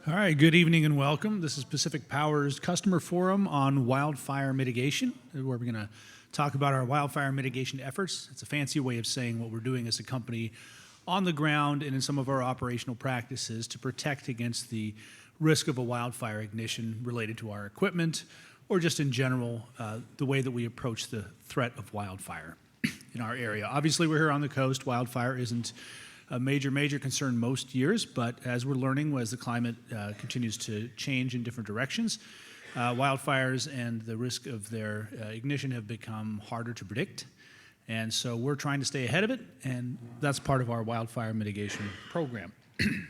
All right, good evening and welcome. This is Pacific Power's Customer Forum on Wildfire Mitigation, where we're going to talk about our wildfire mitigation efforts. It's a fancy way of saying what we're doing as a company on the ground and in some of our operational practices to protect against the risk of a wildfire ignition related to our equipment or just in general the way that we approach the threat of wildfire in our area. Obviously, we're here on the coast. Wildfire isn't a major concern most years, but as we're learning, as the climate continues to change in different directions, wildfires and the risk of their ignition have become harder to predict. And so we're trying to stay ahead of it, and that's part of our wildfire mitigation program. We've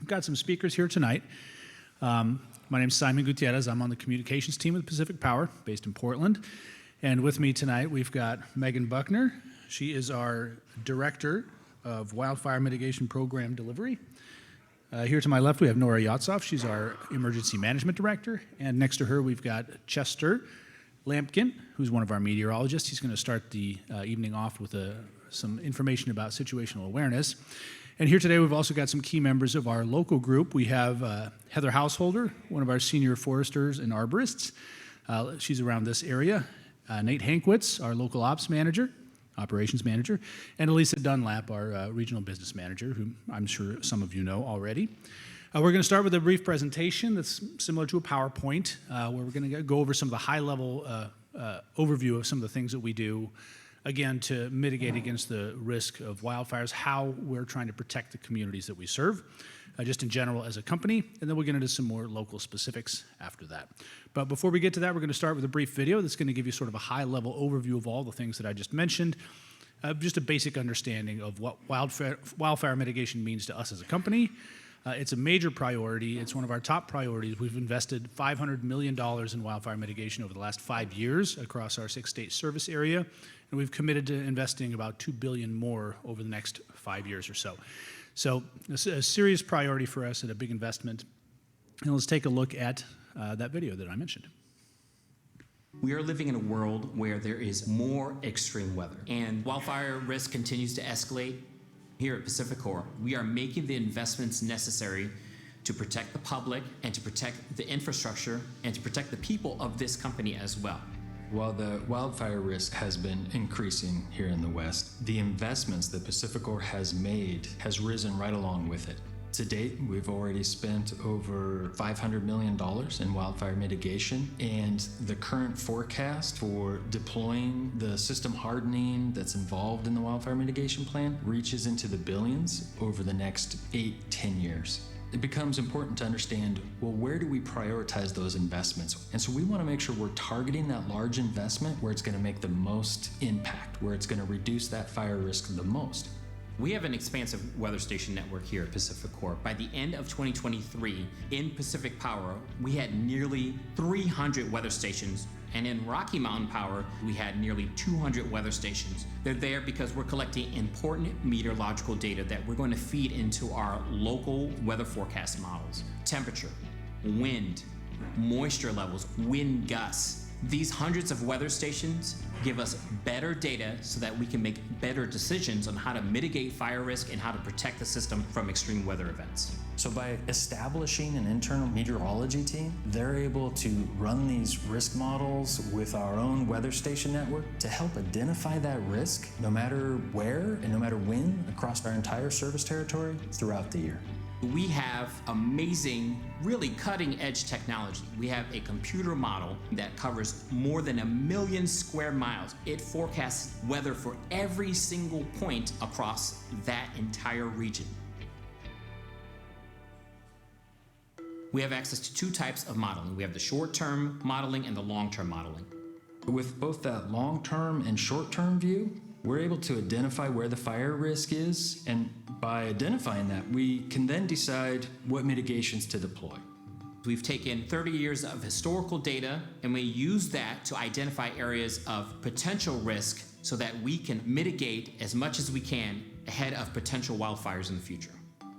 got some speakers here tonight. My name is Simon Gutierrez. I'm on the communications team with Pacific Power, based in Portland. And with me tonight, we've got Megan Buckner. She is our director of Wildfire Mitigation Program Delivery. Here to my left, we have Nora Yotsoff. She's our Emergency Management Director. And next to her, we've got Chester Lampkin, who's one of our meteorologists. He's going to start the evening off with some information about situational awareness. And here today, we've also got some key members of our local group. We have Heather Householder, one of our senior foresters and arborists. She's around this area. Nate Hankwitz, our local ops manager, operations manager, and Elisa Dunlap, our regional business manager, who I'm sure some of you know already. We're going to start with a brief presentation that's similar to a PowerPoint, where we're going to go over some of the high-level overview of some of the things that we do, again, to mitigate against the risk of wildfires, how we're trying to protect the communities that we serve, just in general as a company, and then we'll get into some more local specifics after that. But before we get to that, we're going to start with a brief video that's going to give you sort of a high-level overview of all the things that I just mentioned, just a basic understanding of what wildfire mitigation means to us as a company. It's a major priority. It's one of our top priorities. We've invested $500 million in wildfire mitigation over the last 5 years across our 6-state service area, and we've committed to investing about $2 billion more over the next 5 years or so. So it's a serious priority for us and a big investment. And let's take a look at that video that I mentioned. We are living in a world where there is more extreme weather, and wildfire risk continues to escalate. Here at PacifiCorp, we are making the investments necessary to protect the public and to protect the infrastructure and to protect the people of this company as well. While the wildfire risk has been increasing here in the West, the investments that PacifiCorp has made has risen right along with it. To date, we've already spent over $500 million in wildfire mitigation, and the current forecast for deploying the system hardening that's involved in the wildfire mitigation plan reaches into the billions over the next 8-10 years. It becomes important to understand, well, where do we prioritize those investments? And so we want to make sure we're targeting that large investment where it's going to make the most impact, where it's going to reduce that fire risk the most. We have an expansive weather station network here at PacifiCorp. By the end of 2023, in Pacific Power, we had nearly 300 weather stations, and in Rocky Mountain Power, we had nearly 200 weather stations. They're there because we're collecting important meteorological data that we're going to feed into our local weather forecast models. Temperature, wind, moisture levels, wind gusts. These hundreds of weather stations give us better data so that we can make better decisions on how to mitigate fire risk and how to protect the system from extreme weather events. So by establishing an internal meteorology team, they're able to run these risk models with our own weather station network to help identify that risk no matter where and no matter when across our entire service territory throughout the year. We have amazing, really cutting-edge technology. We have a computer model that covers more than 1 million square miles. It forecasts weather for every single point across that entire region. We have access to 2 types of modeling. We have the short-term modeling and the long-term modeling. With both that long-term and short-term view, we're able to identify where the fire risk is, and by identifying that, we can then decide what mitigations to deploy. We've taken 30 years of historical data, and we use that to identify areas of potential risk so that we can mitigate as much as we can ahead of potential wildfires in the future.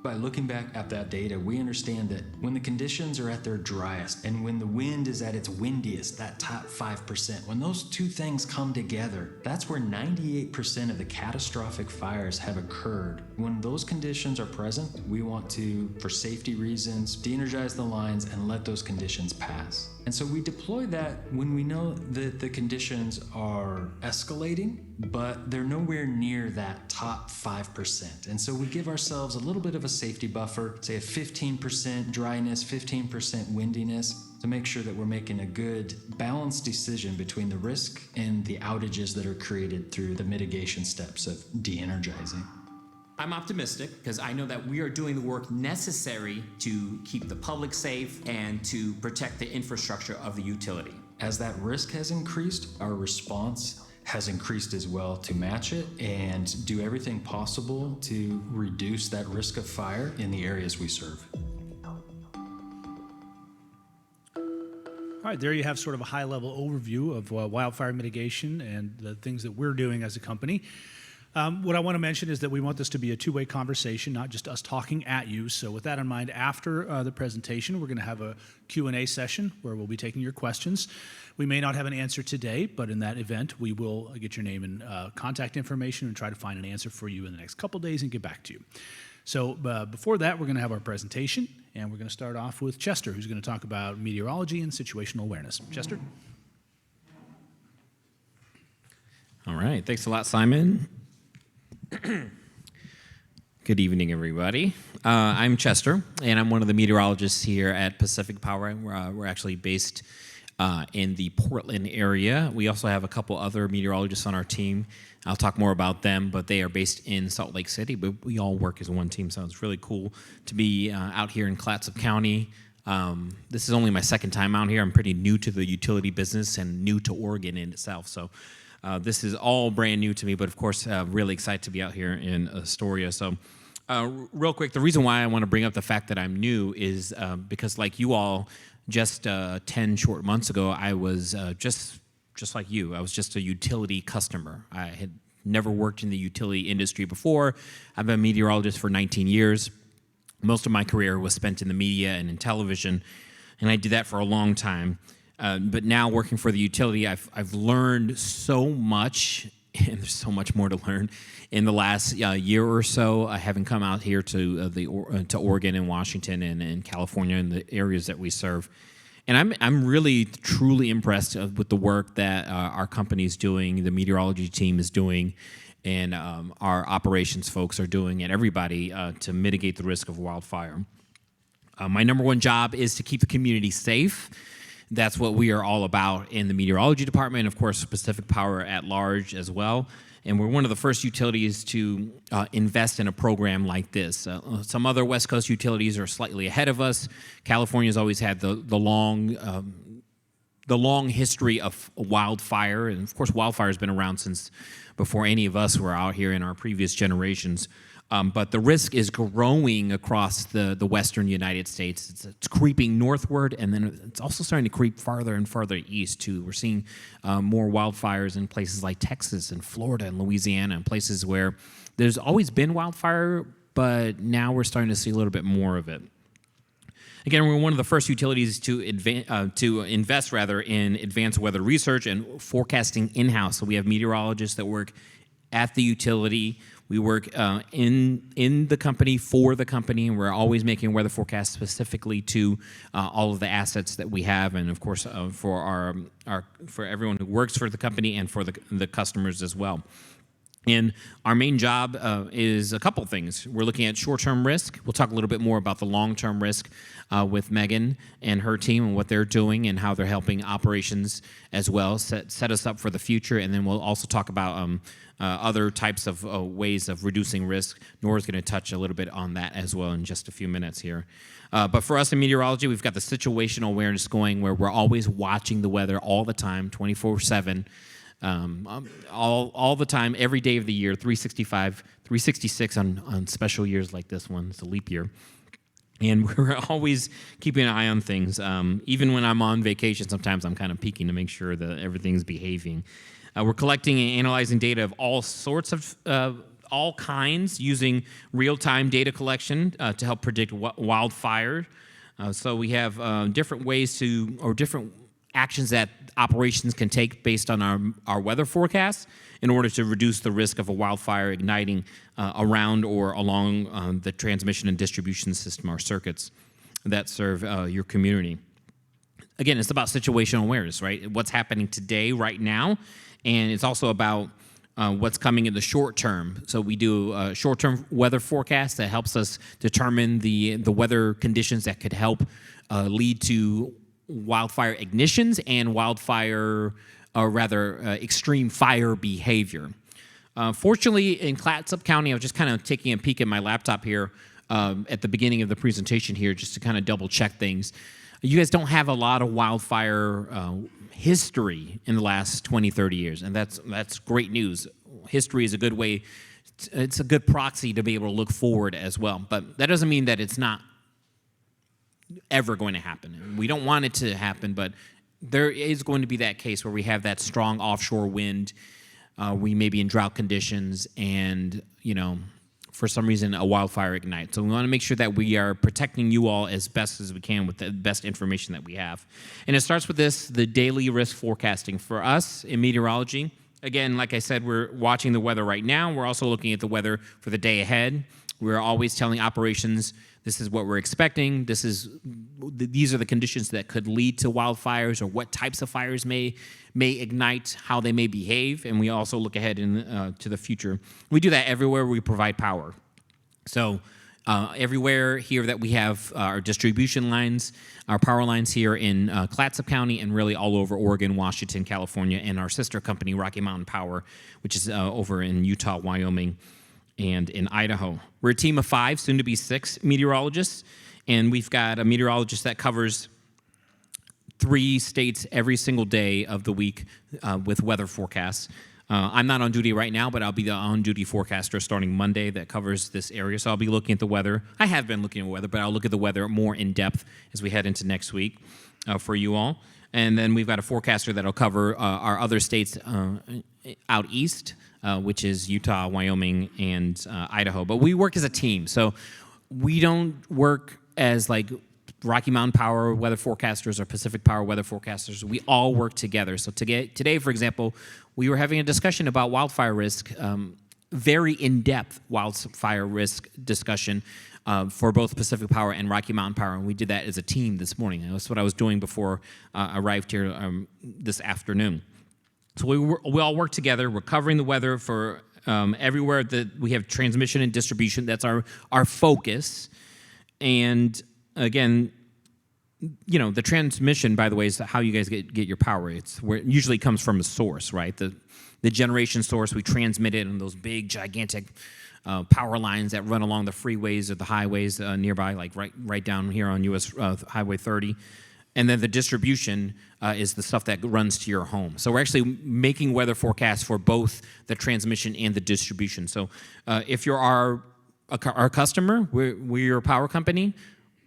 By looking back at that data, we understand that when the conditions are at their driest and when the wind is at its windiest, that top 5%, when those two things come together, that's where 98% of the catastrophic fires have occurred. When those conditions are present, we want to, for safety reasons, de-energize the lines and let those conditions pass. And so we deploy that when we know that the conditions are escalating, but they're nowhere near that top 5%. And so we give ourselves a little bit of a safety buffer, say a 15% dryness, 15% windiness, to make sure that we're making a good balanced decision between the risk and the outages that are created through the mitigation steps of de-energizing. I'm optimistic because I know that we are doing the work necessary to keep the public safe and to protect the infrastructure of the utility. As that risk has increased, our response has increased as well to match it and do everything possible to reduce that risk of fire in the areas we serve. All right, there you have sort of a high-level overview of wildfire mitigation and the things that we're doing as a company. What I want to mention is that we want this to be a two-way conversation, not just us talking at you. So with that in mind, after the presentation, we're going to have a Q&A session where we'll be taking your questions. We may not have an answer today, but in that event, we will get your name and contact information and try to find an answer for you in the next couple days and get back to you. So before that, we're going to have our presentation, and we're going to start off with Chester, who's going to talk about meteorology and situational awareness. Chester? All right. Thanks a lot, Simon. Good evening, everybody. I'm Chester, and I'm one of the meteorologists here at Pacific Power. We're actually based in the Portland area. We also have a couple other meteorologists on our team. I'll talk more about them, but they are based in Salt Lake City, but we all work as one team, so it's really cool to be out here in Clatsop County. This is only my second time out here. I'm pretty new to the utility business and new to Oregon in itself, so this is all brand new to me, but of course, really excited to be out here in Astoria. So real quick, the reason why I want to bring up the fact that I'm new is because like you all, just 10 short months ago, I was just like you. I was just a utility customer. I had never worked in the utility industry before. I've been a meteorologist for 19 years. Most of my career was spent in the media and in television, and I did that for a long time. But now working for the utility, I've learned so much, and there's so much more to learn in the last year or so. Having come out here to to Oregon and Washington and California and the areas that we serve, and I'm really truly impressed with the work that our company is doing, the meteorology team is doing, and our operations folks are doing, and everybody to mitigate the risk of wildfire. My number one job is to keep the community safe. That's what we are all about in the meteorology department, of course, Pacific Power at large as well. And we're one of the first utilities to invest in a program like this. Some other West Coast utilities are slightly ahead of us. California's always had the long history of wildfire, and of course, wildfire has been around since before any of us were out here in our previous generations. But the risk is growing across the western United States. It's creeping northward, and then it's also starting to creep farther and farther east, too. We're seeing more wildfires in places like Texas and Florida and Louisiana, and places where there's always been wildfire, but now we're starting to see a little bit more of it. Again, we're one of the first utilities to invest in advanced weather research and forecasting in-house. So we have meteorologists that work at the utility. We work in the company, for the company, and we're always making weather forecasts specifically to all of the assets that we have, and of course for everyone who works for the company and for the customers as well. And our main job is a couple things. We're looking at short-term risk. We'll talk a little bit more about the long-term risk with Megan and her team and what they're doing and how they're helping operations as well, set us up for the future. And then we'll also talk about other types of ways of reducing risk. Nora's going to touch a little bit on that as well in just a few minutes here. But for us in meteorology, we've got the situational awareness going, where we're always watching the weather all the time, 24/7. All the time, every day of the year, 365, 366 on special years like this one. It's a leap year. And we're always keeping an eye on things. Even when I'm on vacation, sometimes I'm kind of peeking to make sure that everything's behaving. We're collecting and analyzing data of all sorts of all kinds using real-time data collection to help predict wildfire. So we have different ways different actions that operations can take based on our weather forecasts in order to reduce the risk of a wildfire igniting around or along the transmission and distribution system or circuits that serve your community. Again, it's about situational awareness, right? What's happening today, right now, and it's also about what's coming in the short term. So we do a short-term weather forecast that helps us determine the weather conditions that could help lead to wildfire ignitions and extreme fire behavior. Fortunately, in Clatsop County, I was just kind of taking a peek at my laptop here at the beginning of the presentation here just to kind of double-check things. You guys don't have a lot of wildfire history in the last 20, 30 years, and that's great news. History is a good way, it's a good proxy to be able to look forward as well, but that doesn't mean that it's not ever going to happen. We don't want it to happen, but there is going to be that case where we have that strong offshore wind, we may be in drought conditions, and, for some reason, a wildfire ignites. So we want to make sure that we are protecting you all as best as we can with the best information that we have. And it starts with the daily risk forecasting. For us in meteorology, again, like I said, we're watching the weather right now. We're also looking at the weather for the day ahead. We're always telling operations, this is what we're expecting. These are the conditions that could lead to wildfires, or what types of fires may ignite, how they may behave, and we also look ahead to the future. We do that everywhere we provide power. So everywhere here that we have our distribution lines, our power lines here in Clatsop County, and really all over Oregon, Washington, California, and our sister company, Rocky Mountain Power, which is over in Utah, Wyoming, and in Idaho. We're a team of 5, soon to be 6 meteorologists, and we've got a meteorologist that covers 3 states every single day of the week with weather forecasts. I'm not on duty right now, but I'll be the on-duty forecaster starting Monday that covers this area, so I'll be looking at the weather. I have been looking at weather, but I'll look at the weather more in depth as we head into next week for you all. And then we've got a forecaster that'll cover our other states out east, which is Utah, Wyoming, and Idaho. But we work as a team, so we don't work as like Rocky Mountain Power weather forecasters or Pacific Power weather forecasters. We all work together. So today, for example, we were having a discussion about wildfire risk, very in-depth wildfire risk discussion for both Pacific Power and Rocky Mountain Power, and we did that as a team this morning. And that's what I was doing before I arrived here this afternoon. So we all work together. We're covering the weather for everywhere that we have transmission and distribution. That's our focus. And again, the transmission, by the way, is how you guys get your power. It's where it usually comes from a source, right? The generation source, we transmit it on those big, gigantic power lines that run along the freeways or the highways nearby, like right down here on US Highway 30. And then the distribution is the stuff that runs to your home. So we're actually making weather forecasts for both the transmission and the distribution. So if you're our customer, we're your power company,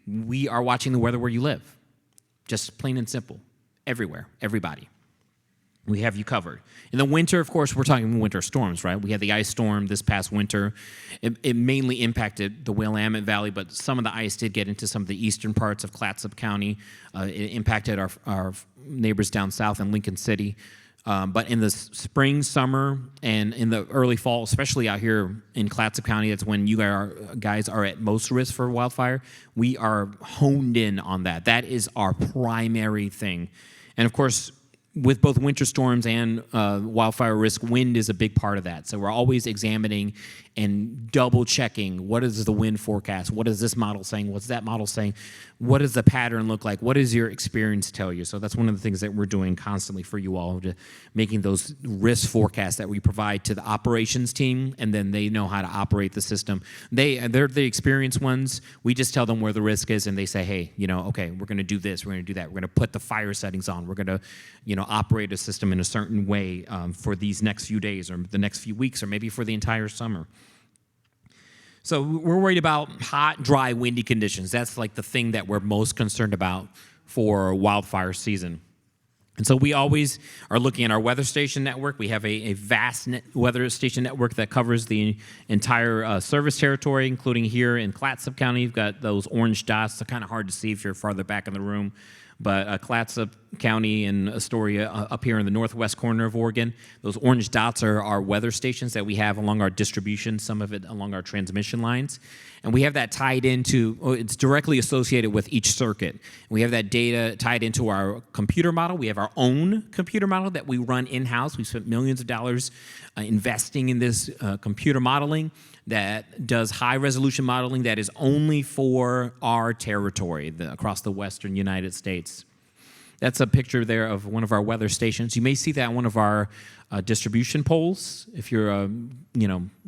we are watching the weather where you live. Just plain and simple. Everywhere, everybody. We have you covered. In the winter, of course, we're talking winter storms, right? We had the ice storm this past winter. It mainly impacted the Willamette Valley, but some of the ice did get into some of the eastern parts of Clatsop County. It impacted our neighbors down south in Lincoln City. But in the spring, summer, and in the early fall, especially out here in Clatsop County, that's when you guys are at most risk for wildfire. We are honed in on that. That is our primary thing. And of course, with both winter storms and wildfire risk, wind is a big part of that. So we're always examining and double checking, what is the wind forecast? What is this model saying? What's that model saying? What does the pattern look like? What does your experience tell you? So that's one of the things that we're doing constantly for you all, making those risk forecasts that we provide to the operations team, and then they know how to operate the system. They're the experienced ones. We just tell them where the risk is, and they say, hey, okay, we're going to do this, we're going to do that. We're going to put the fire settings on. We're going to, operate a system in a certain way for these next few days or the next few weeks or maybe for the entire summer. So we're worried about hot, dry, windy conditions. That's like the thing that we're most concerned about for wildfire season. And so we always are looking at our weather station network. We have a vast weather station network that covers the entire service territory, including here in Clatsop County. You've got those orange dots. They're kind of hard to see if you're farther back in the room. But Clatsop County and Astoria up here in the northwest corner of Oregon, those orange dots are our weather stations that we have along our distribution, some of it along our transmission lines. And we have that tied into, it's directly associated with each circuit. We have that data tied into our computer model. We have our own computer model that we run in-house. We spent millions of dollars investing in this computer modeling that does high-resolution modeling that is only for our territory across the western United States. That's a picture there of one of our weather stations. You may see that on one of our distribution poles. If you're,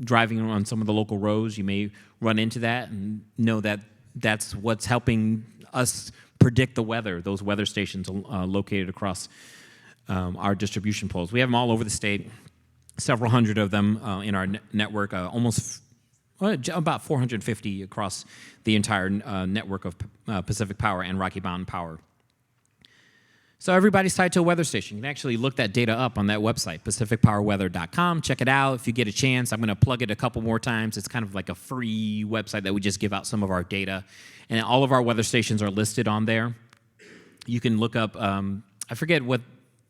driving on some of the local roads, you may run into that and know that that's what's helping us predict the weather. Those weather stations located across our distribution poles. We have them all over the state. Several hundred of them in our network. About 450 across the entire network of Pacific Power and Rocky Mountain Power. So everybody's tied to a weather station. You can actually look that data up on that website, pacificpowerweather.com. Check it out if you get a chance. I'm going to plug it a couple more times. It's kind of like a free website that we just give out some of our data. And all of our weather stations are listed on there. You can look up, I forget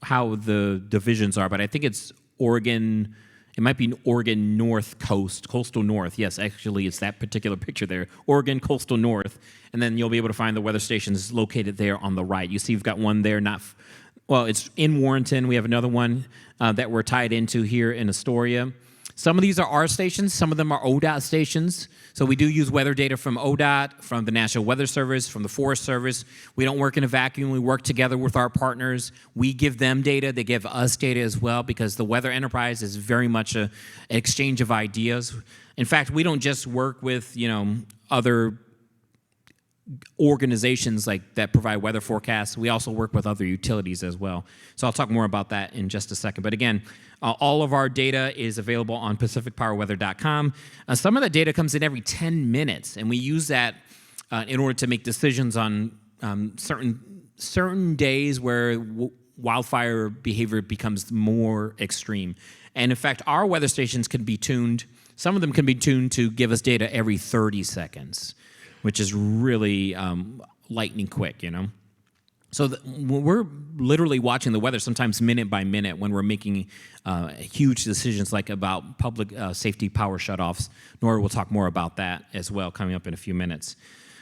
how the divisions are, but I think it's Oregon. It might be Oregon North Coast, Coastal North. Yes, actually, it's that particular picture there. Oregon Coastal North. And then you'll be able to find the weather stations located there on the right. You see we've got one there, it's in Warrenton. We have another one that we're tied into here in Astoria. Some of these are our stations. Some of them are ODOT stations. So we do use weather data from ODOT, from the National Weather Service, from the Forest Service. We don't work in a vacuum. We work together with our partners. We give them data. They give us data as well because the weather enterprise is very much an exchange of ideas. In fact, we don't just work with, other organizations like that provide weather forecasts. We also work with other utilities as well. So I'll talk more about that in just a second. But again, all of our data is available on pacificpowerweather.com. Some of the data comes in every 10 minutes, and we use that in order to make decisions on certain days where wildfire behavior becomes more extreme. And in fact, our weather stations can be tuned. Some of them can be tuned to give us data every 30 seconds. Which is really lightning quick, So we're literally watching the weather sometimes minute by minute when we're making huge decisions like about public safety power shutoffs. Nora will talk more about that as well coming up in a few minutes.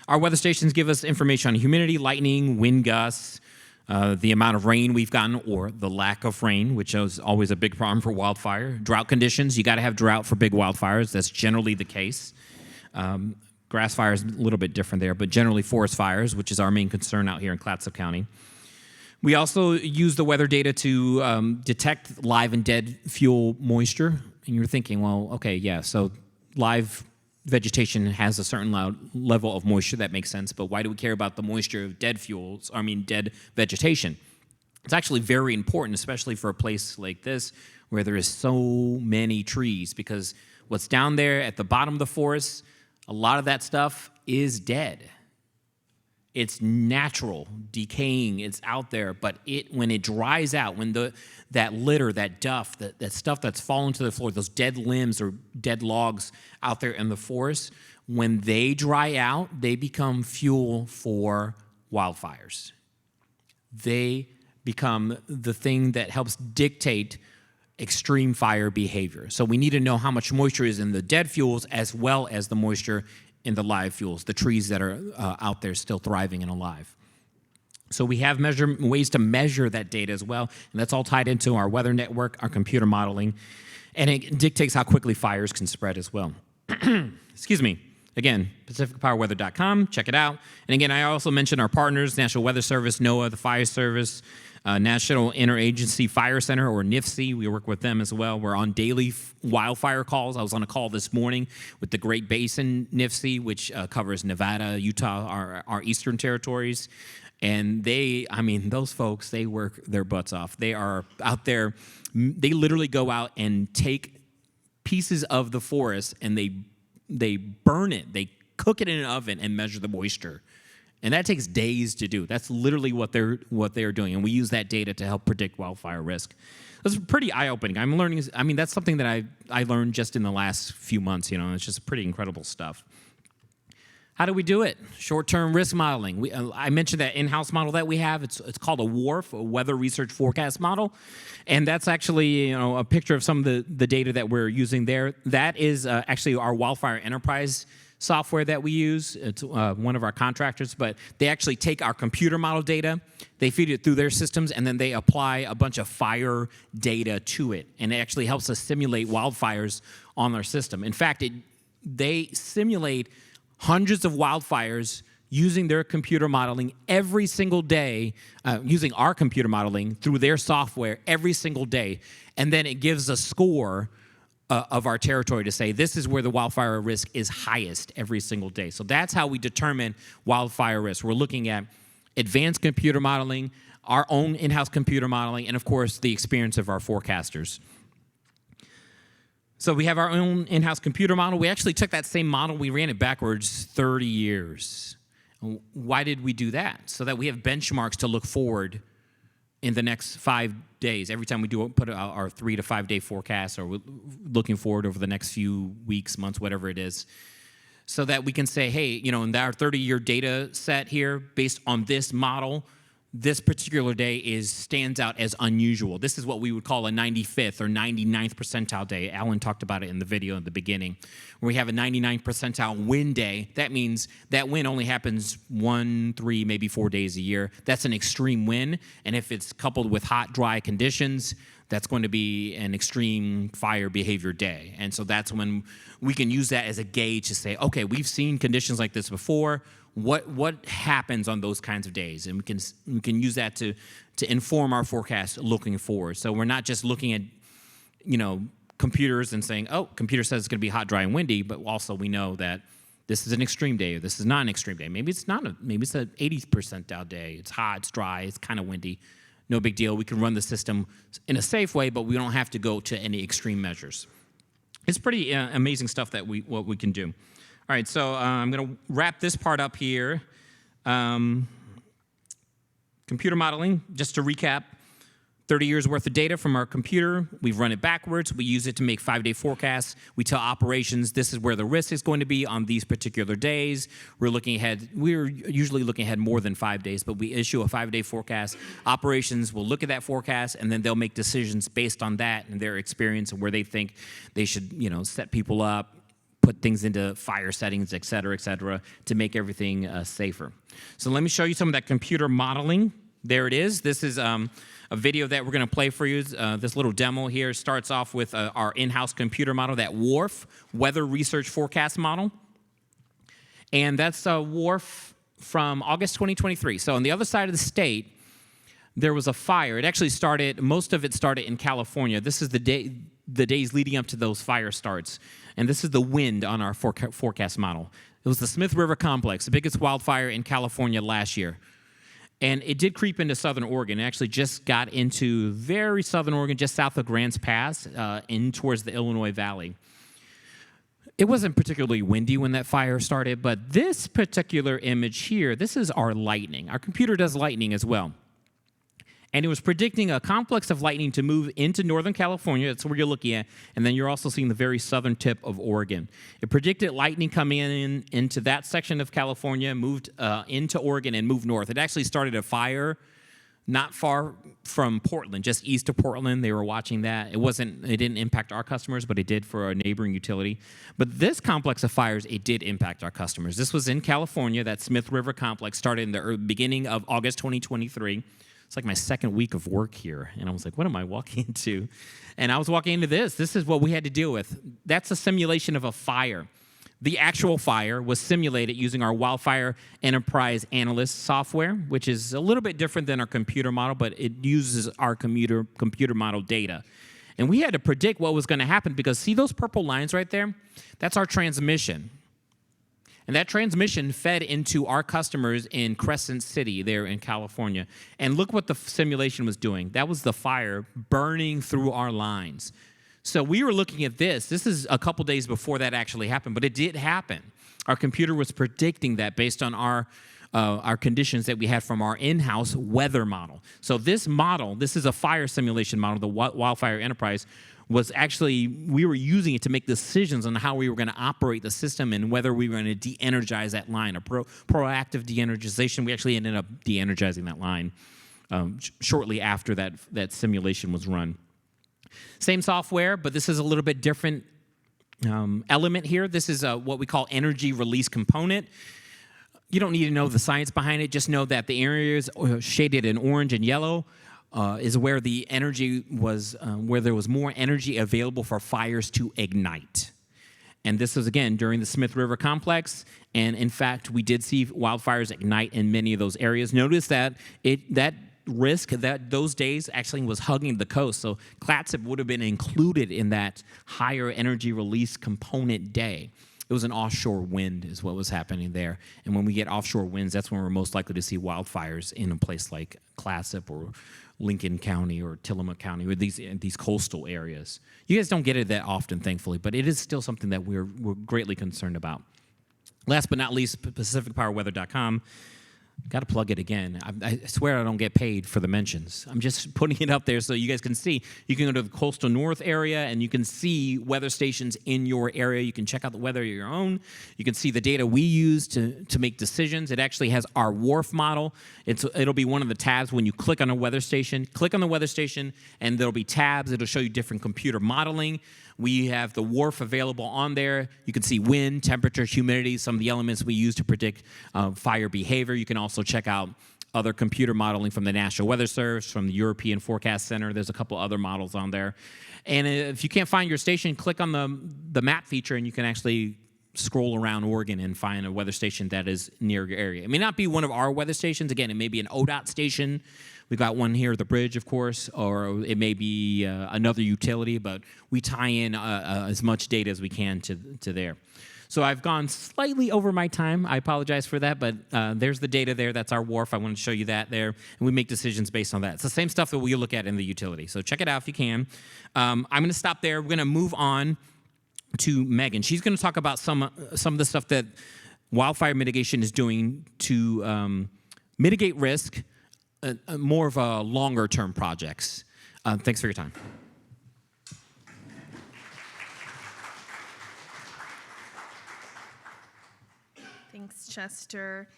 Our weather stations give us information on humidity, lightning, wind gusts, the amount of rain we've gotten or the lack of rain, which is always a big problem for wildfire. Drought conditions, you got to have drought for big wildfires. That's generally the case. Grass fires a little bit different there, but generally forest fires, which is our main concern out here in Clatsop County. We also use the weather data to detect live and dead fuel moisture. And you're thinking, well, okay, yeah, so live vegetation has a certain level of moisture. That makes sense, but why do we care about the moisture of dead vegetation? It's actually very important, especially for a place like this where there is so many trees, because what's down there at the bottom of the forest, a lot of that stuff is dead. It's natural, decaying, it's out there, but when it dries out, when that litter, that duff, that stuff that's fallen to the floor, those dead limbs or dead logs out there in the forest, when they dry out, they become fuel for wildfires. They become the thing that helps dictate extreme fire behavior. So we need to know how much moisture is in the dead fuels as well as the moisture in the live fuels, the trees that are out there still thriving and alive. So we have ways to measure that data as well, and that's all tied into our weather network, our computer modeling, and it dictates how quickly fires can spread as well. Excuse me. Again, pacificpowerweather.com, check it out. And again, I also mentioned our partners, National Weather Service, NOAA, the Fire Service, National Interagency Fire Center, or NIFC. We work with them as well. We're on daily wildfire calls. I was on a call this morning with the Great Basin NIFC, which covers Nevada, Utah, our eastern territories. And those folks, they work their butts off. They are out there. They literally go out and take pieces of the forest and they burn it. They cook it in an oven and measure the moisture. And that takes days to do. That's literally what they're doing. And we use that data to help predict wildfire risk. It's pretty eye-opening. I'm learning. I mean, that's something that I learned just in the last few months. It's just pretty incredible stuff. How do we do it? Short-term risk modeling. I mentioned that in-house model that we have. It's called a WRF, a Weather Research Forecast Model, and that's actually a picture of some of the data that we're using there. That is actually our Wildfire Enterprise software that we use. It's one of our contractors, but they actually take our computer model data, they feed it through their systems, and then they apply a bunch of fire data to it, and it actually helps us simulate wildfires on our system. In fact, they simulate hundreds of wildfires using their computer modeling every single day, using our computer modeling through their software every single day, and then it gives a score of our territory to say this is where the wildfire risk is highest every single day. So that's how we determine wildfire risk. We're looking at advanced computer modeling, our own in-house computer modeling, and of course the experience of our forecasters. So we have our own in-house computer model. We actually took that same model, we ran it backwards 30 years. Why did we do that? So that we have benchmarks to look forward in the next 5 days. Every time we put our 3 to 5 day forecast, or we're looking forward over the next few weeks, months, whatever it is, so that we can say, hey, in our 30-year data set here, based on this model, this particular day stands out as unusual. This is what we would call a 95th or 99th percentile day. Alan talked about it in the video in the beginning. When we have a 99th percentile wind day, that means that wind only happens 1, 3, maybe 4 days a year. That's an extreme wind, and if it's coupled with hot, dry conditions, that's going to be an extreme fire behavior day. And so that's when we can use that as a gauge to say, okay, we've seen conditions like this before. What happens on those kinds of days? And we can use that to inform our forecast looking forward. So we're not just looking at, computers and saying, oh, computer says it's going to be hot, dry, and windy, but also we know that this is an extreme day or this is not an extreme day. Maybe it's not. Maybe it's an 80th percentile day. It's hot, it's dry, it's kind of windy. No big deal. We can run the system in a safe way, but we don't have to go to any extreme measures. It's pretty amazing stuff that what we can do. All right, so I'm going to wrap this part up here. Computer modeling, just to recap, 30 years worth of data from our computer. We've run it backwards. We use it to make 5-day forecasts. We tell operations this is where the risk is going to be on these particular days. We're looking ahead. We're usually looking ahead more than 5 days, but we issue a 5-day forecast. Operations will look at that forecast, and then they'll make decisions based on that and their experience and where they think they should, set people up, put things into fire settings, et cetera, to make everything safer. So let me show you some of that computer modeling. There it is. This is a video that we're going to play for you. This little demo here starts off with our in-house computer model, that WRF, Weather Research Forecast Model. And that's a WRF from August 2023. So on the other side of the state, there was a fire. It actually most of it started in California. This is the days leading up to those fire starts. And this is the wind on our forecast model. It was the Smith River Complex, the biggest wildfire in California last year. And it did creep into southern Oregon. It actually just got into very southern Oregon, just south of Grants Pass, in towards the Illinois Valley. It wasn't particularly windy when that fire started, but this particular image here, this is our lightning. Our computer does lightning as well. And it was predicting a complex of lightning to move into Northern California. That's where you're looking at. And then you're also seeing the very southern tip of Oregon. It predicted lightning coming into that section of California, moved into Oregon, and moved north. It actually started a fire not far from Portland, just east of Portland. They were watching that. It didn't impact our customers, but it did for a neighboring utility. But this complex of fires, it did impact our customers. This was in California. That Smith River Complex started in the beginning of August 2023. It's like my second week of work here. And I was like, what am I walking into? And I was walking into this. This is what we had to deal with. That's a simulation of a fire. The actual fire was simulated using our Wildfire Enterprise Analyst software, which is a little bit different than our computer model, but it uses our computer model data. And we had to predict what was going to happen because see those purple lines right there? That's our transmission. And that transmission fed into our customers in Crescent City there in California. And look what the simulation was doing. That was the fire burning through our lines. So we were looking at this. This is a couple days before that actually happened, but it did happen. Our computer was predicting that based on our our conditions that we had from our in-house weather model. So this model, this is a fire simulation model, the Wildfire Enterprise, was actually, we were using it to make decisions on how we were going to operate the system and whether we were going to de-energize that line, a proactive de-energization. We actually ended up de-energizing that line shortly after that simulation was run. Same software, but this is a little bit different element here. This is what we call energy release component. You don't need to know the science behind it. Just know that the areas shaded in orange and yellow is where the energy was, where there was more energy available for fires to ignite. And this was, again, during the Smith River Complex. And in fact, we did see wildfires ignite in many of those areas. Notice that that risk that those days actually was hugging the coast. So Clatsop would have been included in that higher energy release component day. It was an offshore wind is what was happening there. And when we get offshore winds, that's when we're most likely to see wildfires in a place like Clatsop or Lincoln County or Tillamook County or these coastal areas. You guys don't get it that often, thankfully, but it is still something that we're greatly concerned about. Last but not least, PacificPowerWeather.com. Got to plug it again. I swear I don't get paid for the mentions. I'm just putting it up there so you guys can see. You can go to the coastal north area and you can see weather stations in your area. You can check out the weather of your own. You can see the data we use to make decisions. It actually has our WRF model. It'll be one of the tabs when you click on a weather station. Click on the weather station and there'll be tabs. It'll show you different computer modeling. We have the WRF available on there. You can see wind, temperature, humidity, some of the elements we use to predict fire behavior. You can also check out other computer modeling from the National Weather Service, from the European Forecast Center. There's a couple other models on there. And if you can't find your station, click on the map feature and you can actually scroll around Oregon and find a weather station that is near your area. It may not be one of our weather stations. Again, it may be an ODOT station. We've got one here at the bridge, of course, or it may be another utility, but we tie in as much data as we can to there. So I've gone slightly over my time. I apologize for that, but there's the data there. That's our WRF. I want to show you that there, and we make decisions based on that. It's the same stuff that we look at in the utility. So check it out if you can. I'm going to stop there. We're going to move on to Megan. She's going to talk about some of the stuff that wildfire mitigation is doing to mitigate risk, more of a longer-term projects. Thanks for your time. Thanks, Chester.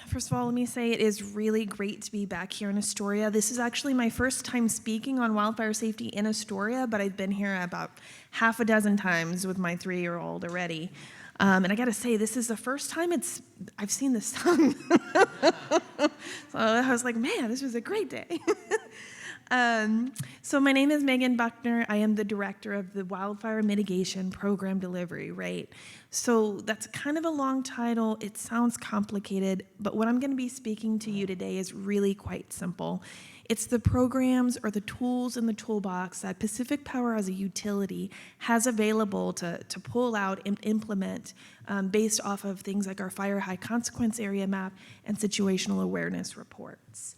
First of all, let me say it is really great to be back here in Astoria. This is actually my first time speaking on wildfire safety in Astoria, but I've been here about half a dozen times with my 3-year-old already. And I gotta say, this is the first time I've seen the sun. So I was like, man, this was a great day. So my name is Megan Buckner. I am the director of the Wildfire Mitigation Program Delivery, right? So that's kind of a long title. It sounds complicated, but what I'm gonna be speaking to you today is really quite simple. It's the programs or the tools in the toolbox that Pacific Power as a utility has available to pull out and implement based off of things like our Fire High Consequence Area Map and situational awareness reports.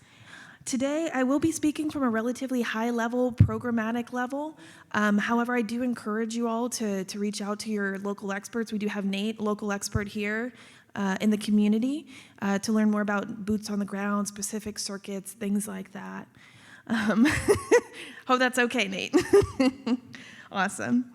Today, I will be speaking from a relatively high level, programmatic level. However, I do encourage you all to reach out to your local experts. We do have Nate, local expert here in the community, to learn more about boots on the ground, specific circuits, things like that. Hope that's okay, Nate. Awesome.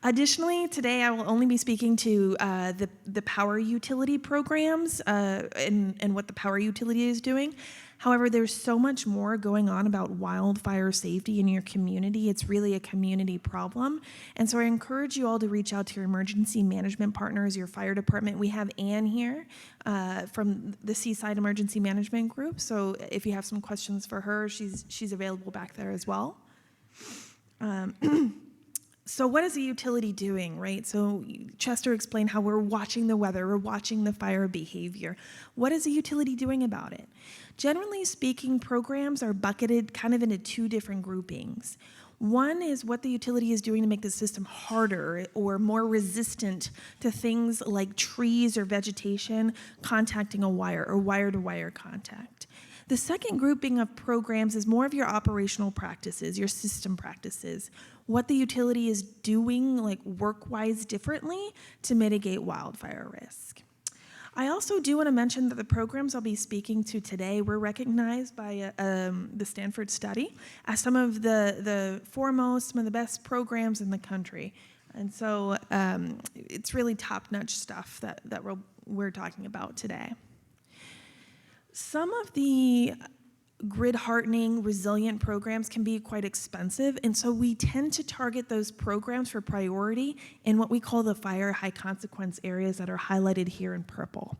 Additionally, today I will only be speaking to the power utility programs and what the power utility is doing. However, there's so much more going on about wildfire safety in your community. It's really a community problem. And so I encourage you all to reach out to your emergency management partners, your fire department. We have Ann here from the Seaside Emergency Management Group. So if you have some questions for her, she's available back there as well. So what is a utility doing, right? So Chester explained how we're watching the weather, we're watching the fire behavior. What is a utility doing about it? Generally speaking, programs are bucketed kind of into two different groupings. One is what the utility is doing to make the system harder or more resistant to things like trees or vegetation contacting a wire or wire-to-wire contact. The second grouping of programs is more of your operational practices, your system practices, what the utility is doing like work-wise differently to mitigate wildfire risk. I also do want to mention that the programs I'll be speaking to today were recognized by the Stanford study as some of the foremost, some of the best programs in the country. And so it's really top-notch stuff that we're talking about today. Some of the grid hardening, resilient programs can be quite expensive, and so we tend to target those programs for priority in what we call the fire high consequence areas that are highlighted here in purple.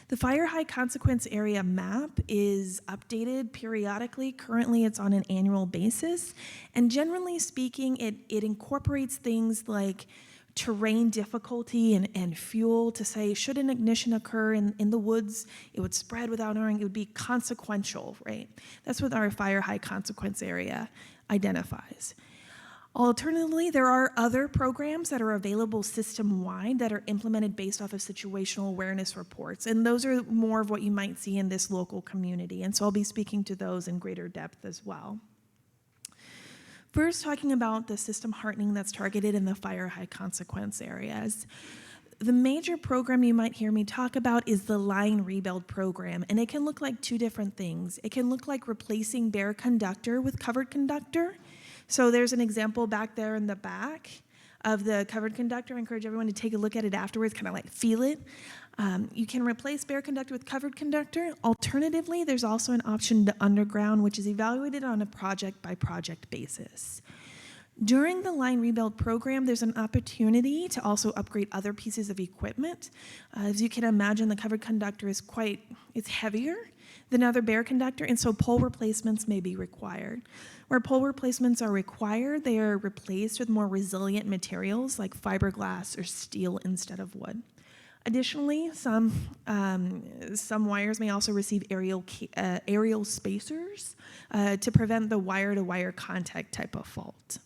The fire high consequence area map is updated periodically. Currently, it's on an annual basis, and generally speaking, it incorporates things like terrain difficulty and fuel to say, should an ignition occur in the woods, it would spread without knowing, it would be consequential, right? That's what our fire high consequence area identifies. Alternatively, there are other programs that are available system-wide that are implemented based off of situational awareness reports, and those are more of what you might see in this local community, and so I'll be speaking to those in greater depth as well. First, talking about the system hardening that's targeted in the fire high consequence areas. The major program you might hear me talk about is the line rebuild program, and it can look like two different things. It can look like replacing bare conductor with covered conductor. So there's an example back there in the back of the covered conductor. I encourage everyone to take a look at it afterwards, kind of like feel it. You can replace bare conductor with covered conductor. Alternatively, there's also an option to underground, which is evaluated on a project-by-project basis. During the line rebuild program, there's an opportunity to also upgrade other pieces of equipment. As you can imagine, the covered conductor is it's heavier than other bare conductor, and so pole replacements may be required. Where pole replacements are required, they are replaced with more resilient materials like fiberglass or steel instead of wood. Additionally, some wires may also receive aerial spacers to prevent the wire-to-wire contact type of fault.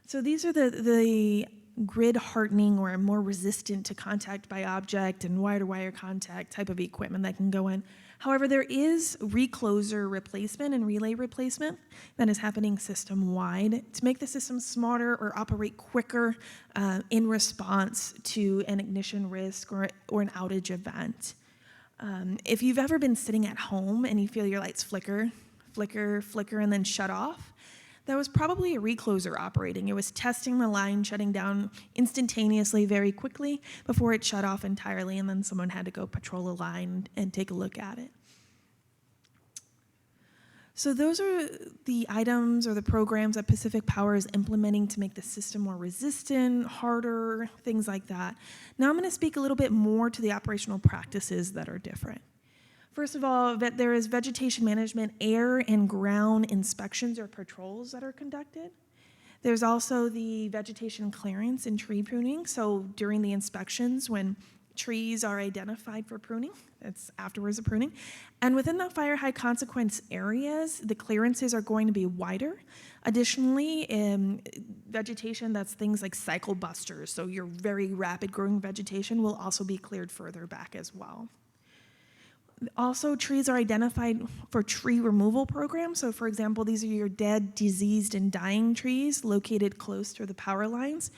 So these are the grid hardening or more resistant to contact by object and wire-to-wire contact type of equipment that can go in. However, there is recloser replacement and relay replacement that is happening system-wide to make the system smarter or operate quicker in response to an ignition risk or an outage event. If you've ever been sitting at home and you feel your lights flicker, and then shut off, that was probably a recloser operating. It was testing the line, shutting down instantaneously, very quickly, before it shut off entirely, and then someone had to go patrol the line and take a look at it. So those are the items or the programs that Pacific Power is implementing to make the system more resistant, harder, things like that. Now I'm going to speak a little bit more to the operational practices that are different. First of all, there is vegetation management, air and ground inspections or patrols that are conducted. There's also the vegetation clearance and tree pruning. So during the inspections, when trees are identified for pruning, it's afterwards of pruning. And within the fire high consequence areas, the clearances are going to be wider. Additionally, vegetation that's things like cycle busters, so your very rapid growing vegetation will also be cleared further back as well. Also, trees are identified for tree removal programs. So, for example, these are your dead, diseased, and dying trees located close to the power lines.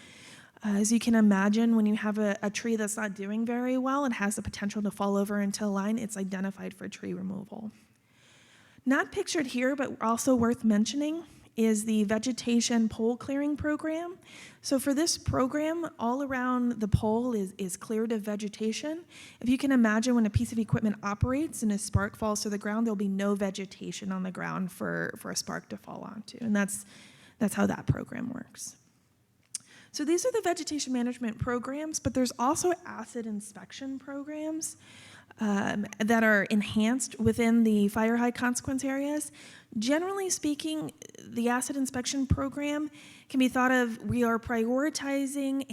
As you can imagine, when you have a tree that's not doing very well and has the potential to fall over into a line, it's identified for tree removal. Not pictured here, but also worth mentioning, is the vegetation pole clearing program. So for this program, all around the pole is cleared of vegetation. If you can imagine, when a piece of equipment operates and a spark falls to the ground, there'll be no vegetation on the ground for a spark to fall onto, and that's how that program works. So these are the vegetation management programs, but there's also asset inspection programs that are enhanced within the fire high consequence areas. Generally speaking, the asset inspection program can be thought of, we are prioritizing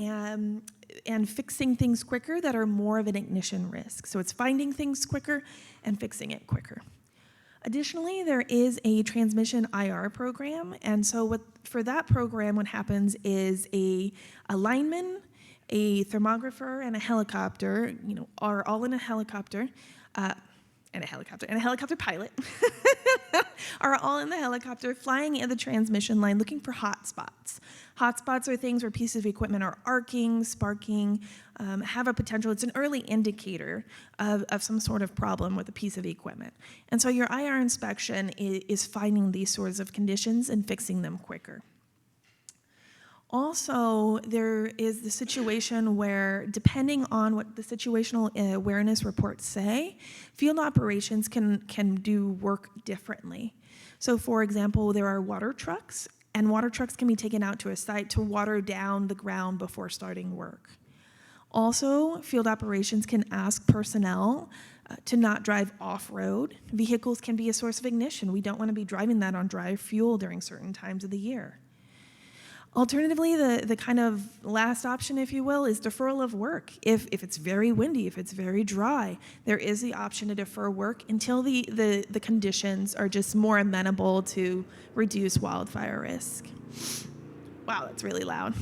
and fixing things quicker that are more of an ignition risk. So it's finding things quicker and fixing it quicker. Additionally, there is a transmission IR program, and so for that program, what happens is a lineman, a thermographer, and a helicopter, are all in a helicopter, and a helicopter pilot are all in the helicopter flying in the transmission line looking for hot spots. Hot spots are things where pieces of equipment are arcing, sparking, have a potential. It's an early indicator of some sort of problem with a piece of equipment. And so your IR inspection is finding these sorts of conditions and fixing them quicker. Also, there is the situation where, depending on what the situational awareness reports say, field operations can do work differently. So, for example, there are water trucks, and water trucks can be taken out to a site to water down the ground before starting work. Also, field operations can ask personnel to not drive off-road. Vehicles can be a source of ignition. We don't want to be driving that on dry fuel during certain times of the year. Alternatively, the kind of last option, if you will, is deferral of work. If it's very windy, if it's very dry, there is the option to defer work until the conditions are just more amenable to reduce wildfire risk. Wow, that's really loud.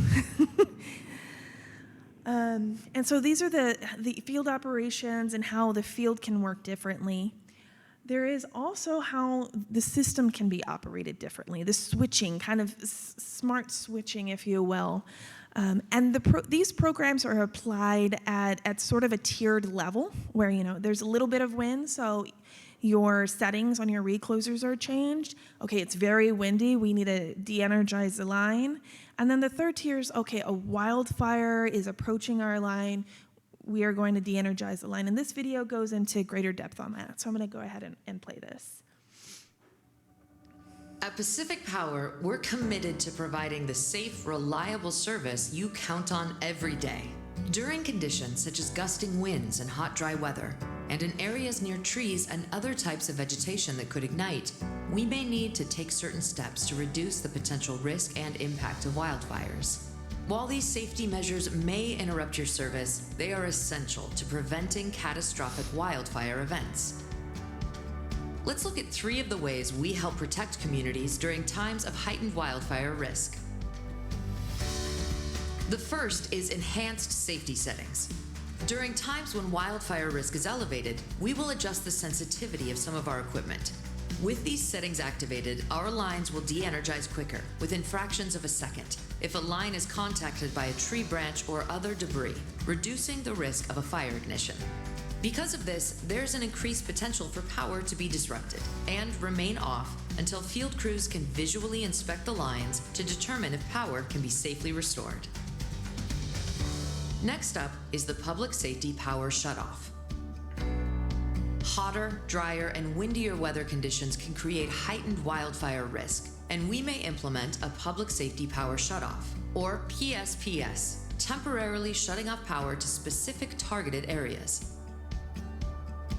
And so these are the field operations and how the field can work differently. There is also how the system can be operated differently, the switching, kind of smart switching, if you will. And these programs are applied at sort of a tiered level where, there's a little bit of wind, so your settings on your reclosers are changed. Okay, it's very windy, we need to de-energize the line. And then the third tier is, okay, a wildfire is approaching our line, we are going to de-energize the line. And this video goes into greater depth on that. So I'm going to go ahead and play this. At Pacific Power, we're committed to providing the safe, reliable service you count on every day. During conditions such as gusting winds and hot, dry weather, and in areas near trees and other types of vegetation that could ignite, we may need to take certain steps to reduce the potential risk and impact of wildfires. While these safety measures may interrupt your service, they are essential to preventing catastrophic wildfire events. Let's look at 3 of the ways we help protect communities during times of heightened wildfire risk. The first is enhanced safety settings. During times when wildfire risk is elevated, we will adjust the sensitivity of some of our equipment. With these settings activated, our lines will de-energize quicker, within fractions of a second, if a line is contacted by a tree branch or other debris, reducing the risk of a fire ignition. Because of this, there's an increased potential for power to be disrupted and remain off until field crews can visually inspect the lines to determine if power can be safely restored. Next up is the public safety power shutoff. Hotter, drier, and windier weather conditions can create heightened wildfire risk, and we may implement a public safety power shutoff, or PSPS, temporarily shutting off power to specific targeted areas.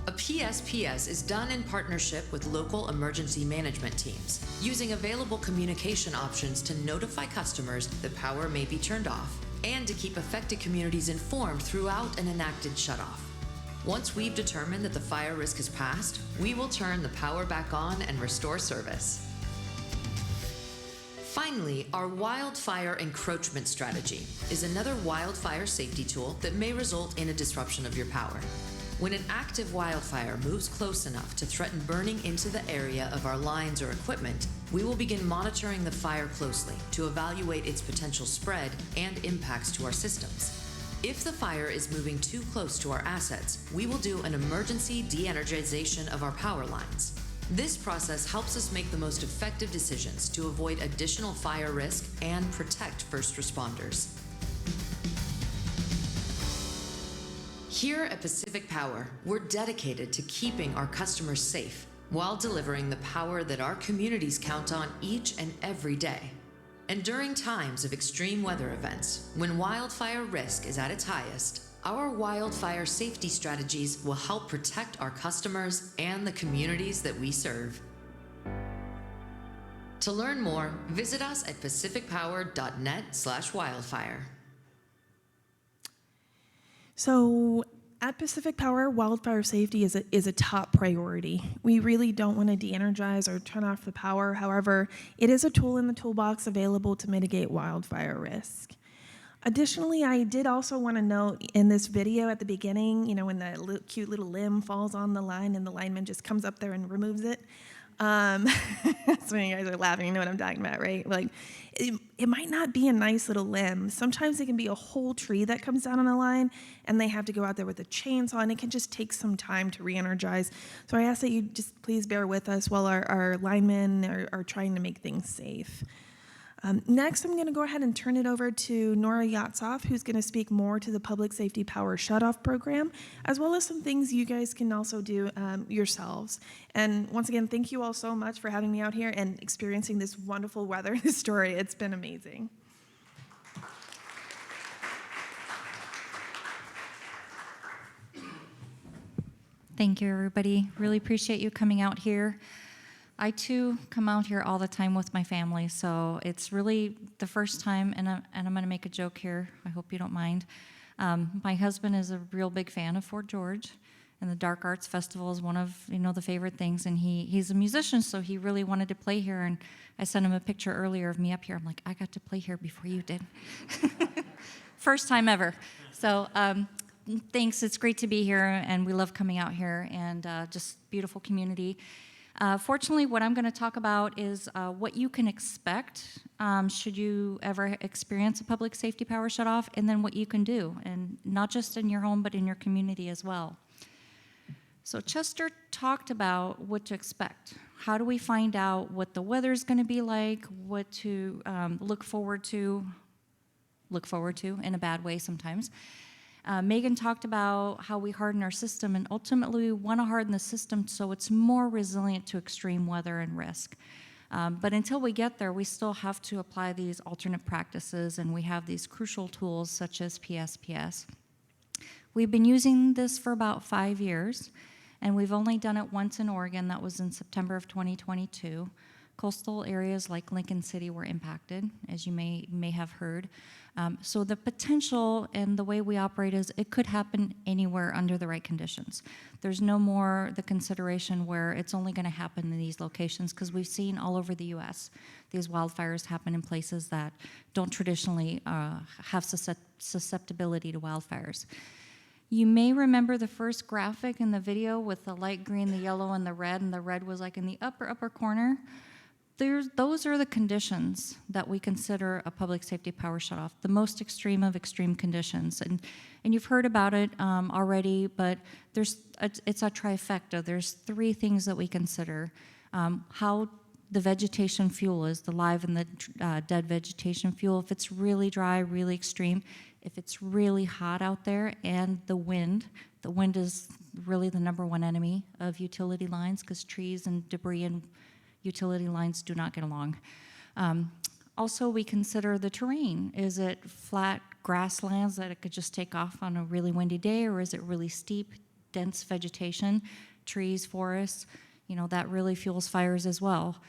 A PSPS is done in partnership with local emergency management teams, using available communication options to notify customers that power may be turned off, and to keep affected communities informed throughout an enacted shutoff. Once we've determined that the fire risk has passed, we will turn the power back on and restore service. Finally, our wildfire encroachment strategy is another wildfire safety tool that may result in a disruption of your power. When an active wildfire moves close enough to threaten burning into the area of our lines or equipment, we will begin monitoring the fire closely to evaluate its potential spread and impacts to our systems. If the fire is moving too close to our assets, we will do an emergency de-energization of our power lines. This process helps us make the most effective decisions to avoid additional fire risk and protect first responders. Here at Pacific Power, we're dedicated to keeping our customers safe while delivering the power that our communities count on each and every day. And during times of extreme weather events, when wildfire risk is at its highest, our wildfire safety strategies will help protect our customers and the communities that we serve. To learn more, visit us at pacificpower.net/wildfire. So at Pacific Power, wildfire safety is a top priority. We really don't want to de-energize or turn off the power. However, it is a tool in the toolbox available to mitigate wildfire risk. Additionally, I did also want to note in this video at the beginning, when the cute little limb falls on the line and the lineman just comes up there and removes it, So you guys are laughing, you know what I'm talking about, right? Like, it might not be a nice little limb. Sometimes it can be a whole tree that comes down on the line, and they have to go out there with a chainsaw, and it can just take some time to re-energize. So I ask that you just please bear with us while our linemen are trying to make things safe. Next, I'm going to go ahead and turn it over to Nora Yatsoff, who's going to speak more to the Public Safety Power Shutoff Program, as well as some things you guys can also do yourselves. And once again, thank you all so much for having me out here and experiencing this wonderful weather in Astoria. It's been amazing. Thank you, everybody. Really appreciate you coming out here. I, too, come out here all the time with my family, so it's really the first time, and I'm going to make a joke here. I hope you don't mind. My husband is a real big fan of Fort George, and the Dark Arts Festival is one of, the favorite things, and he's a musician, so he really wanted to play here, and I sent him a picture earlier of me up here. I'm like, I got to play here before you did. First time ever. So thanks. It's great to be here, and we love coming out here, and just beautiful community. Fortunately, what I'm going to talk about is what you can expect should you ever experience a public safety power shutoff, and then what you can do, and not just in your home, but in your community as well. So Chester talked about what to expect. How do we find out what the weather's going to be like, what to look forward to in a bad way sometimes. Megan talked about how we harden our system, and ultimately we want to harden the system so it's more resilient to extreme weather and risk. But until we get there, we still have to apply these alternate practices, and we have these crucial tools such as PSPS. We've been using this for about 5 years, and we've only done it once in Oregon. That was in September of 2022. Coastal areas like Lincoln City were impacted, as you may have heard. So the potential and the way we operate is it could happen anywhere under the right conditions. There's no more the consideration where it's only going to happen in these locations, because we've seen all over the U.S. these wildfires happen in places that don't traditionally have susceptibility to wildfires. You may remember the first graphic in the video with the light green, the yellow, and the red was like in the upper corner. Those are the conditions that we consider a public safety power shutoff, the most extreme of extreme conditions. And you've heard about it already, but it's a trifecta. There's 3 things that we consider. How the vegetation fuel is, the live and the dead vegetation fuel, if it's really dry, really extreme, if it's really hot out there, and the wind. The wind is really the #1 enemy of utility lines, because trees and debris and utility lines do not get along. Also, we consider the terrain. Is it flat grasslands that it could just take off on a really windy day, or is it really steep, dense vegetation, trees, forests? That really fuels fires as well.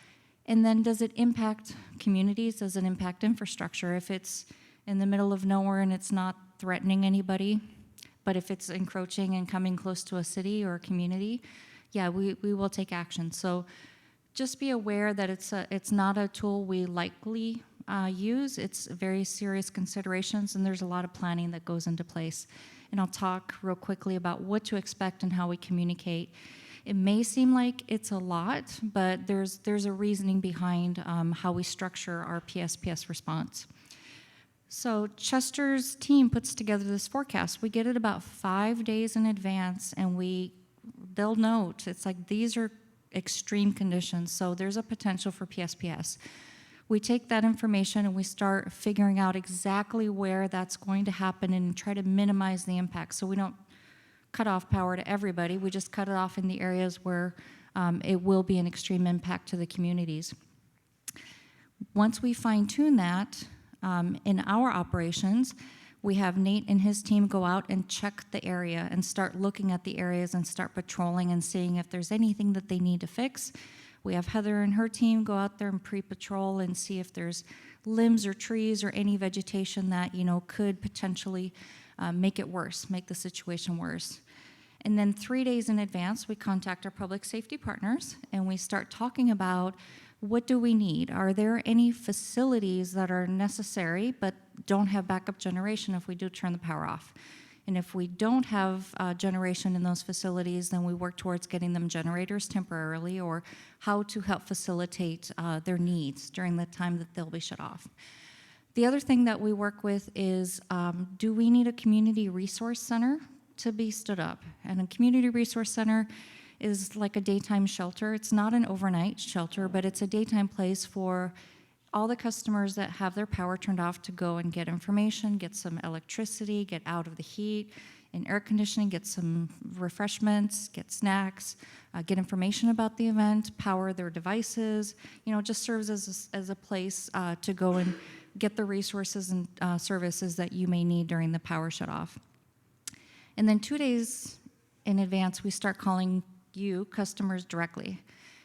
And then does it impact communities? Does it impact infrastructure? If it's in the middle of nowhere and it's not threatening anybody, but if it's encroaching and coming close to a city or a community, yeah, we will take action. So just be aware that it's not a tool we likely use. It's very serious considerations, and there's a lot of planning that goes into place. And I'll talk real quickly about what to expect and how we communicate. It may seem like it's a lot, but there's a reasoning behind how we structure our PSPS response. So Chester's team puts together this forecast. We get it about 5 days in advance, and they'll note, it's like these are extreme conditions, so there's a potential for PSPS. We take that information and we start figuring out exactly where that's going to happen and try to minimize the impact. So we don't cut off power to everybody, we just cut it off in the areas where it will be an extreme impact to the communities. Once we fine-tune that in our operations, we have Nate and his team go out and check the area and start looking at the areas and start patrolling and seeing if there's anything that they need to fix. We have Heather and her team go out there and pre-patrol and see if there's limbs or trees or any vegetation that could potentially make it worse, make the situation worse. And then 3 days in advance, we contact our public safety partners and we start talking about what do we need? Are there any facilities that are necessary but don't have backup generation if we do turn the power off? And if we don't have generation in those facilities, then we work towards getting them generators temporarily, or how to help facilitate their needs during the time that they'll be shut off. The other thing that we work with is, do we need a community resource center to be stood up? And a community resource center is like a daytime shelter. It's not an overnight shelter, but it's a daytime place for all the customers that have their power turned off to go and get information, get some electricity, get out of the heat and air conditioning, get some refreshments, get snacks, get information about the event, power their devices. You know, it just serves as a place to go and get the resources and services that you may need during the power shutoff. And then 2 days in advance, we start calling you, customers, directly.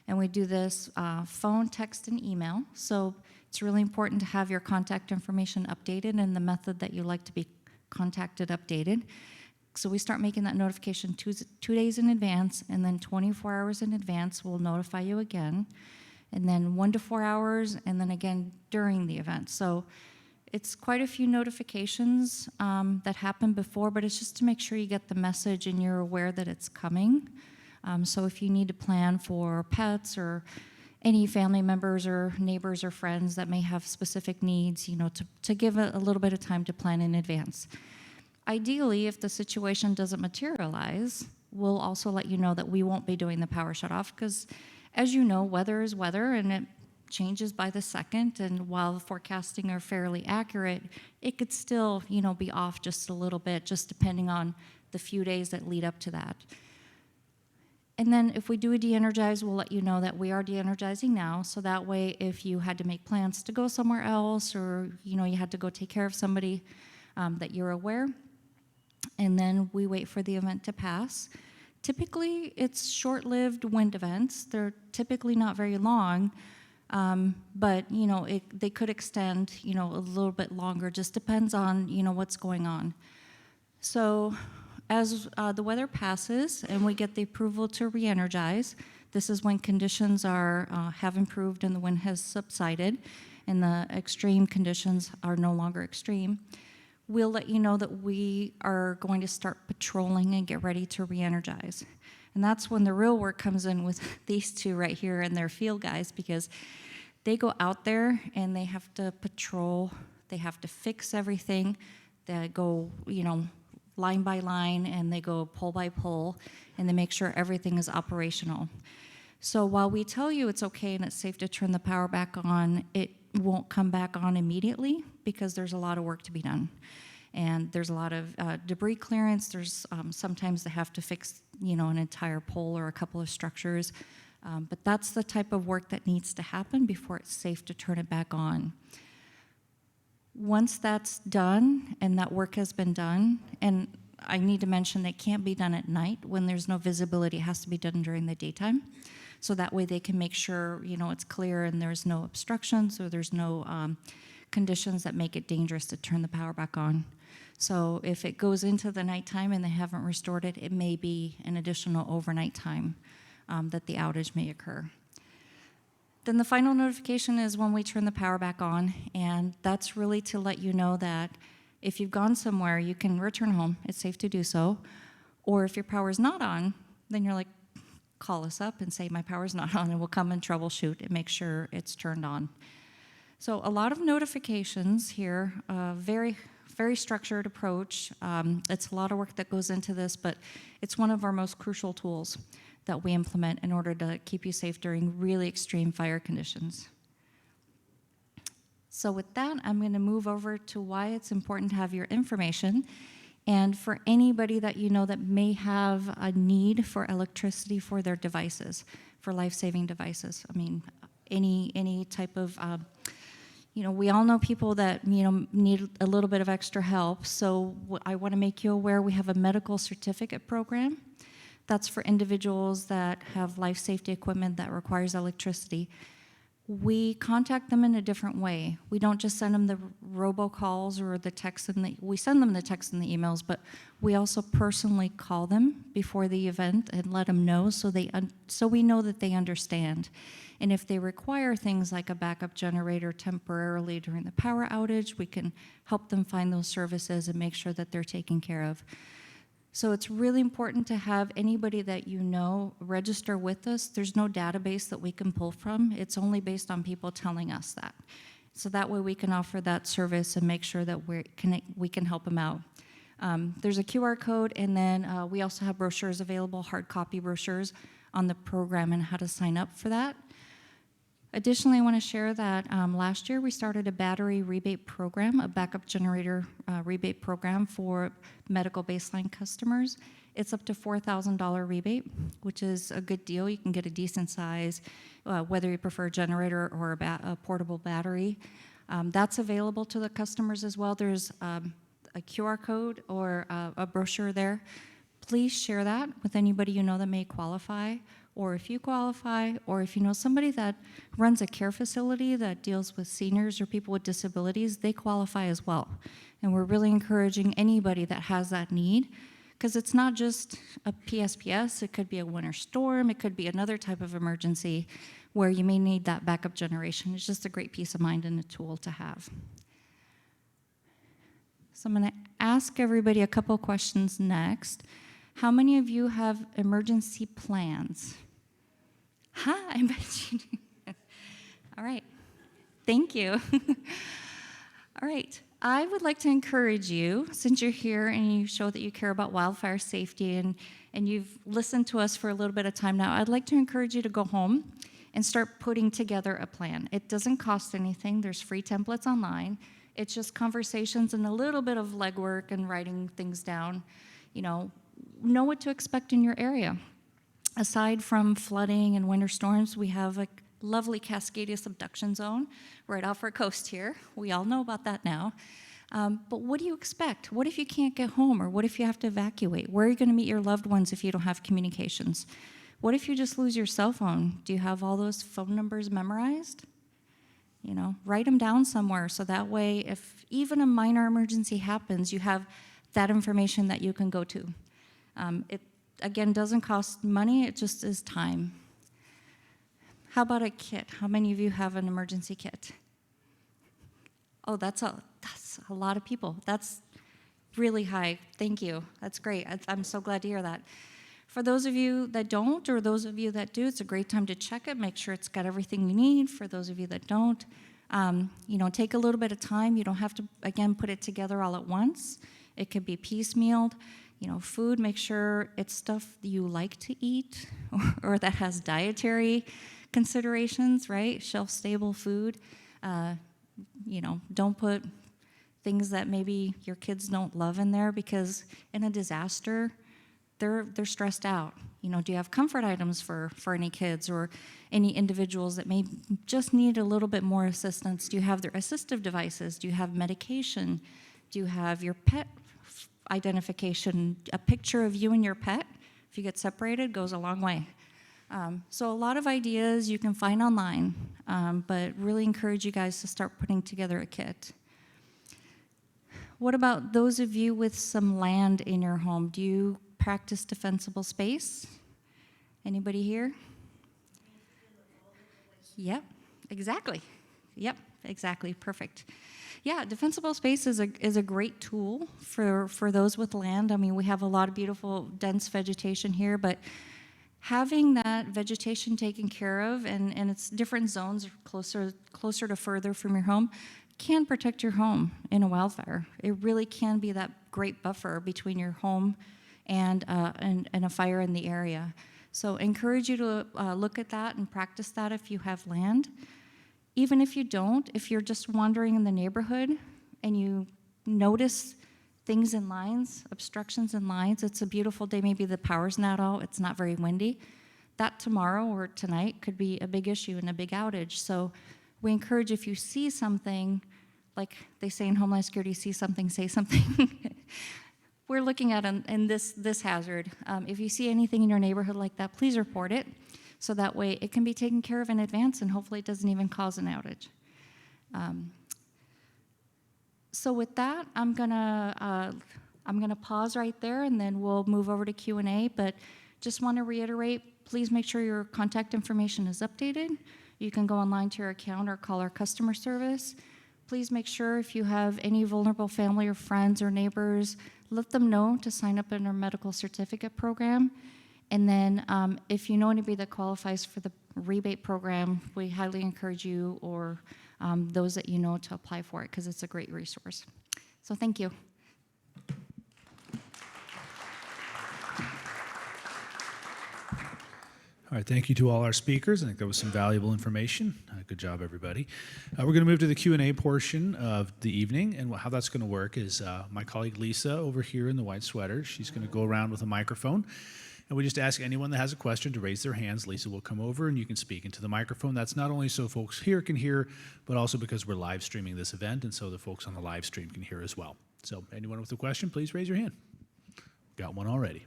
And we do this phone, text, and email. So it's really important to have your contact information updated and the method that you like to be contacted updated. So we start making that notification 2 days in advance, and then 24 hours in advance, we'll notify you again. And then 1 to 4 hours, and then again during the event. So it's quite a few notifications that happen before, but it's just to make sure you get the message and you're aware that it's coming. So if you need to plan for pets or any family members or neighbors or friends that may have specific needs, you know, to give a little bit of time to plan in advance. Ideally, if the situation doesn't materialize, we'll also let you know that we won't be doing the power shutoff, because as you know, weather is weather and it changes by the second, and while the forecasting are fairly accurate, it could still, you know, be off just a little bit, just depending on the few days that lead up to that. And then if we do a de-energize, we'll let you know that we are de-energizing now, so that way if you had to make plans to go somewhere else, or you know, you had to go take care of somebody, that you're aware. And then we wait for the event to pass. Typically, it's short-lived wind events. They're typically not very long, but you know, they could extend, you know, a little bit longer. Just depends on, you know, what's going on. So as the weather passes and we get the approval to re-energize, this is when conditions have improved and the wind has subsided and the extreme conditions are no longer extreme. We'll let you know that we are going to start patrolling and get ready to re-energize. And that's when the real work comes in with these two right here and their field guys, because they go out there and they have to patrol, they have to fix everything, they go, you know, line by line, and they go pole by pole, and they make sure everything is operational. So while we tell you it's okay and it's safe to turn the power back on, it won't come back on immediately, because there's a lot of work to be done. And there's a lot of debris clearance. There's sometimes they have to fix, you know, an entire pole or a couple of structures. But that's the type of work that needs to happen before it's safe to turn it back on. Once that's done and that work has been done, and I need to mention that it can't be done at night when there's no visibility. It has to be done during the daytime. So that way they can make sure, you know, it's clear and there's no obstructions or there's no conditions that make it dangerous to turn the power back on. So if it goes into the nighttime and they haven't restored it, it may be an additional overnight time that the outage may occur. Then the final notification is when we turn the power back on, and that's really to let you know that if you've gone somewhere, you can return home. It's safe to do so. Or if your power's not on, then you're like, call us up and say, my power's not on, and we'll come and troubleshoot and make sure it's turned on. So a lot of notifications here, very, very structured approach. It's a lot of work that goes into this, but it's one of our most crucial tools that we implement in order to keep you safe during really extreme fire conditions. So with that, I'm going to move over to why it's important to have your information. And for anybody that you know that may have a need for electricity for their devices, for life-saving devices. I mean, any type of, you know, we all know people that, you know, need a little bit of extra help. So I want to make you aware we have a medical certificate program. That's for individuals that have life safety equipment that requires electricity. we contact them in a different way. We don't just send them the robocalls or the texts, we send them the texts and the emails, but we also personally call them before the event and let them know so we know that they understand. And if they require things like a backup generator temporarily during the power outage, we can help them find those services and make sure that they're taken care of. So it's really important to have anybody that you know register with us. There's no database that we can pull from. It's only based on people telling us that. So that way we can offer that service and make sure that we can help them out. There's a QR code, and then we also have brochures available, hard copy brochures on the program and how to sign up for that. Additionally, I want to share that last year we started a battery rebate program, a backup generator rebate program for medical baseline customers. It's up to $4,000 rebate, which is a good deal. You can get a decent size, whether you prefer a generator or a portable battery. That's available to the customers as well. There's a QR code or a brochure there. Please share that with anybody you know that may qualify, or if you qualify, or if you know somebody that runs a care facility that deals with seniors or people with disabilities, they qualify as well. And we're really encouraging anybody that has that need, because it's not just a PSPS, it could be a winter storm, it could be another type of emergency where you may need that backup generation. It's just a great peace of mind and a tool to have. So I'm gonna ask everybody a couple questions next. How many of you have emergency plans? I bet you do. All right, thank you. All right, I would like to encourage you, since you're here and you show that you care about wildfire safety and you've listened to us for a little bit of time now, I'd like to encourage you to go home and start putting together a plan. It doesn't cost anything. There's free templates online. It's just conversations and a little bit of legwork and writing things down. Know what to expect in your area. Aside from flooding and winter storms, we have a lovely Cascadia subduction zone right off our coast here. We all know about that now. But what do you expect? What if you can't get home, or what if you have to evacuate? Where are you going to meet your loved ones if you don't have communications? What if you just lose your cell phone? Do you have all those phone numbers memorized? Write them down somewhere so that way if even a minor emergency happens, you have that information that you can go to. It, again, doesn't cost money, it just is time. How about a kit? How many of you have an emergency kit? Oh, that's a lot of people. That's really high. Thank you. That's great. I'm so glad to hear that. For those of you that don't, or those of you that do, it's a great time to check it, make sure it's got everything you need. For those of you that don't, take a little bit of time. You don't have to, again, put it together all at once. It could be piecemealed. Food, make sure it's stuff you like to eat or that has dietary considerations, right? Shelf-stable food. Don't put things that maybe your kids don't love in there, because in a disaster, they're stressed out. Do you have comfort items for any kids or any individuals that may just need a little bit more assistance? Do you have their assistive devices? Do you have medication? Do you have your pet identification? A picture of you and your pet, if you get separated, goes a long way. So a lot of ideas you can find online, but really encourage you guys to start putting together a kit. What about those of you with some land in your home? Do you practice defensible space? Anybody here? Yep, exactly. Yep, exactly, perfect. Yeah, defensible space is a great tool for those with land. I mean, we have a lot of beautiful, dense vegetation here, but having that vegetation taken care of, and it's different zones closer to further from your home, can protect your home in a wildfire. It really can be that great buffer between your home and a fire in the area. So encourage you to look at that and practice that if you have land. Even if you don't, if you're just wandering in the neighborhood and you notice things in lines, obstructions in lines, it's a beautiful day, maybe the power's not out, it's not very windy, that tomorrow or tonight could be a big issue and a big outage. So we encourage, if you see something, like they say in Homeland Security, see something, say something. We're looking at in this hazard. If you see anything in your neighborhood like that, please report it so that way it can be taken care of in advance and hopefully it doesn't even cause an outage. So with that, I'm gonna pause right there, and then we'll move over to Q&A. But just want to reiterate, please make sure your contact information is updated. You can go online to your account or call our customer service. Please make sure if you have any vulnerable family or friends or neighbors, let them know to sign up in our medical certificate program. And then if you know anybody that qualifies for the rebate program, we highly encourage you or those that you know to apply for it, because it's a great resource. So thank you. All right, thank you to all our speakers. I think that was some valuable information. Good job, everybody. We're going to move to the Q&A portion of the evening, and how that's going to work is my colleague Lisa over here in the white sweater, she's going to go around with a microphone, and we just ask anyone that has a question to raise their hands. Lisa will come over, and you can speak into the microphone. That's not only so folks here can hear, but also because we're live streaming this event, and so the folks on the live stream can hear as well. So anyone with a question, please raise your hand. Got one already.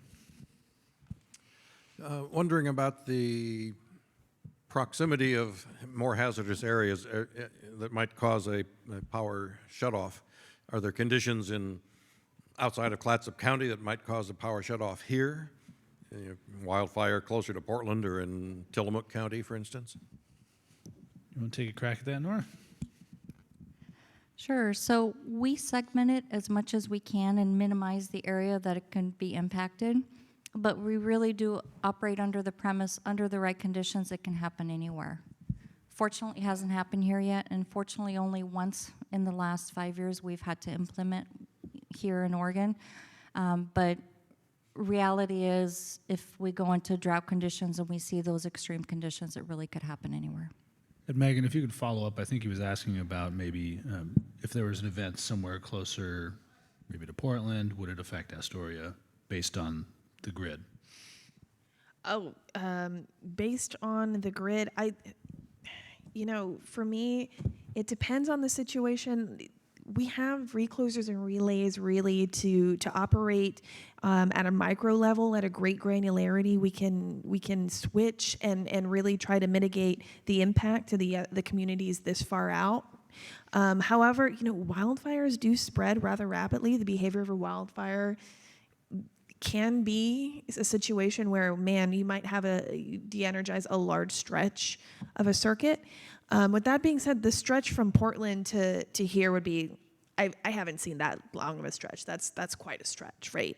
Wondering about the proximity of more hazardous areas that might cause a power shutoff. Are there conditions outside of Clatsop County that might cause a power shutoff here? Wildfire closer to Portland or in Tillamook County, for instance? You want to take a crack at that, Nora? Sure. So we segment it as much as we can and minimize the area that it can be impacted. But we really do operate under the premise, under the right conditions, it can happen anywhere. Fortunately, it hasn't happened here yet, and fortunately only once in the last 5 years we've had to implement here in Oregon. But reality is, if we go into drought conditions and we see those extreme conditions, it really could happen anywhere. And Megan, if you could follow up, I think he was asking about maybe if there was an event somewhere closer, maybe to Portland, would it affect Astoria based on the grid? Oh, based on the grid, for me, it depends on the situation. We have reclosers and relays really to operate at a micro level at a great granularity. We can switch and really try to mitigate the impact to the communities this far out. However, wildfires do spread rather rapidly. The behavior of a wildfire can be a situation where, man, you might have de-energize a large stretch of a circuit. With that being said, the stretch from Portland to here would be, I haven't seen that long of a stretch. That's quite a stretch, right?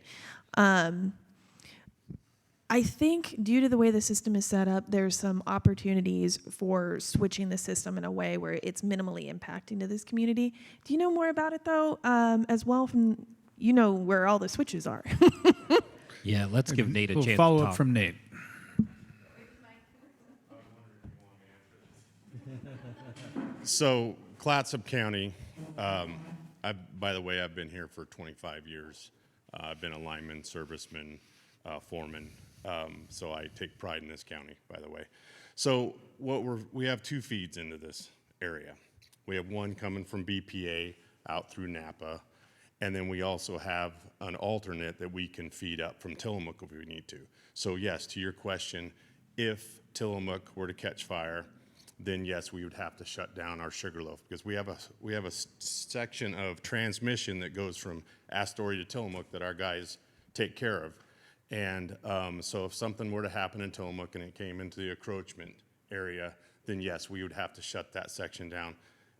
I think due to the way the system is set up, there's some opportunities for switching the system in a way where it's minimally impacting to this community. Do you know more about it, though, as well from, where all the switches are? Yeah, let's give Nate a chance to Follow up talk. from Nate. So, Clatsop County, by the way, I've been here for 25 years. I've been a lineman, serviceman, foreman. So I take pride in this county, by the way. So we have two feeds into this area. We have one coming from BPA out through Napa, and then we also have an alternate that we can feed up from Tillamook if we need to. So yes, to your question, if Tillamook were to catch fire, then yes, we would have to shut down our Sugarloaf, because we have a section of transmission that goes from Astoria to Tillamook that our guys take care of. And so if something were to happen in Tillamook and it came into the encroachment area, then yes, we would have to shut that section down.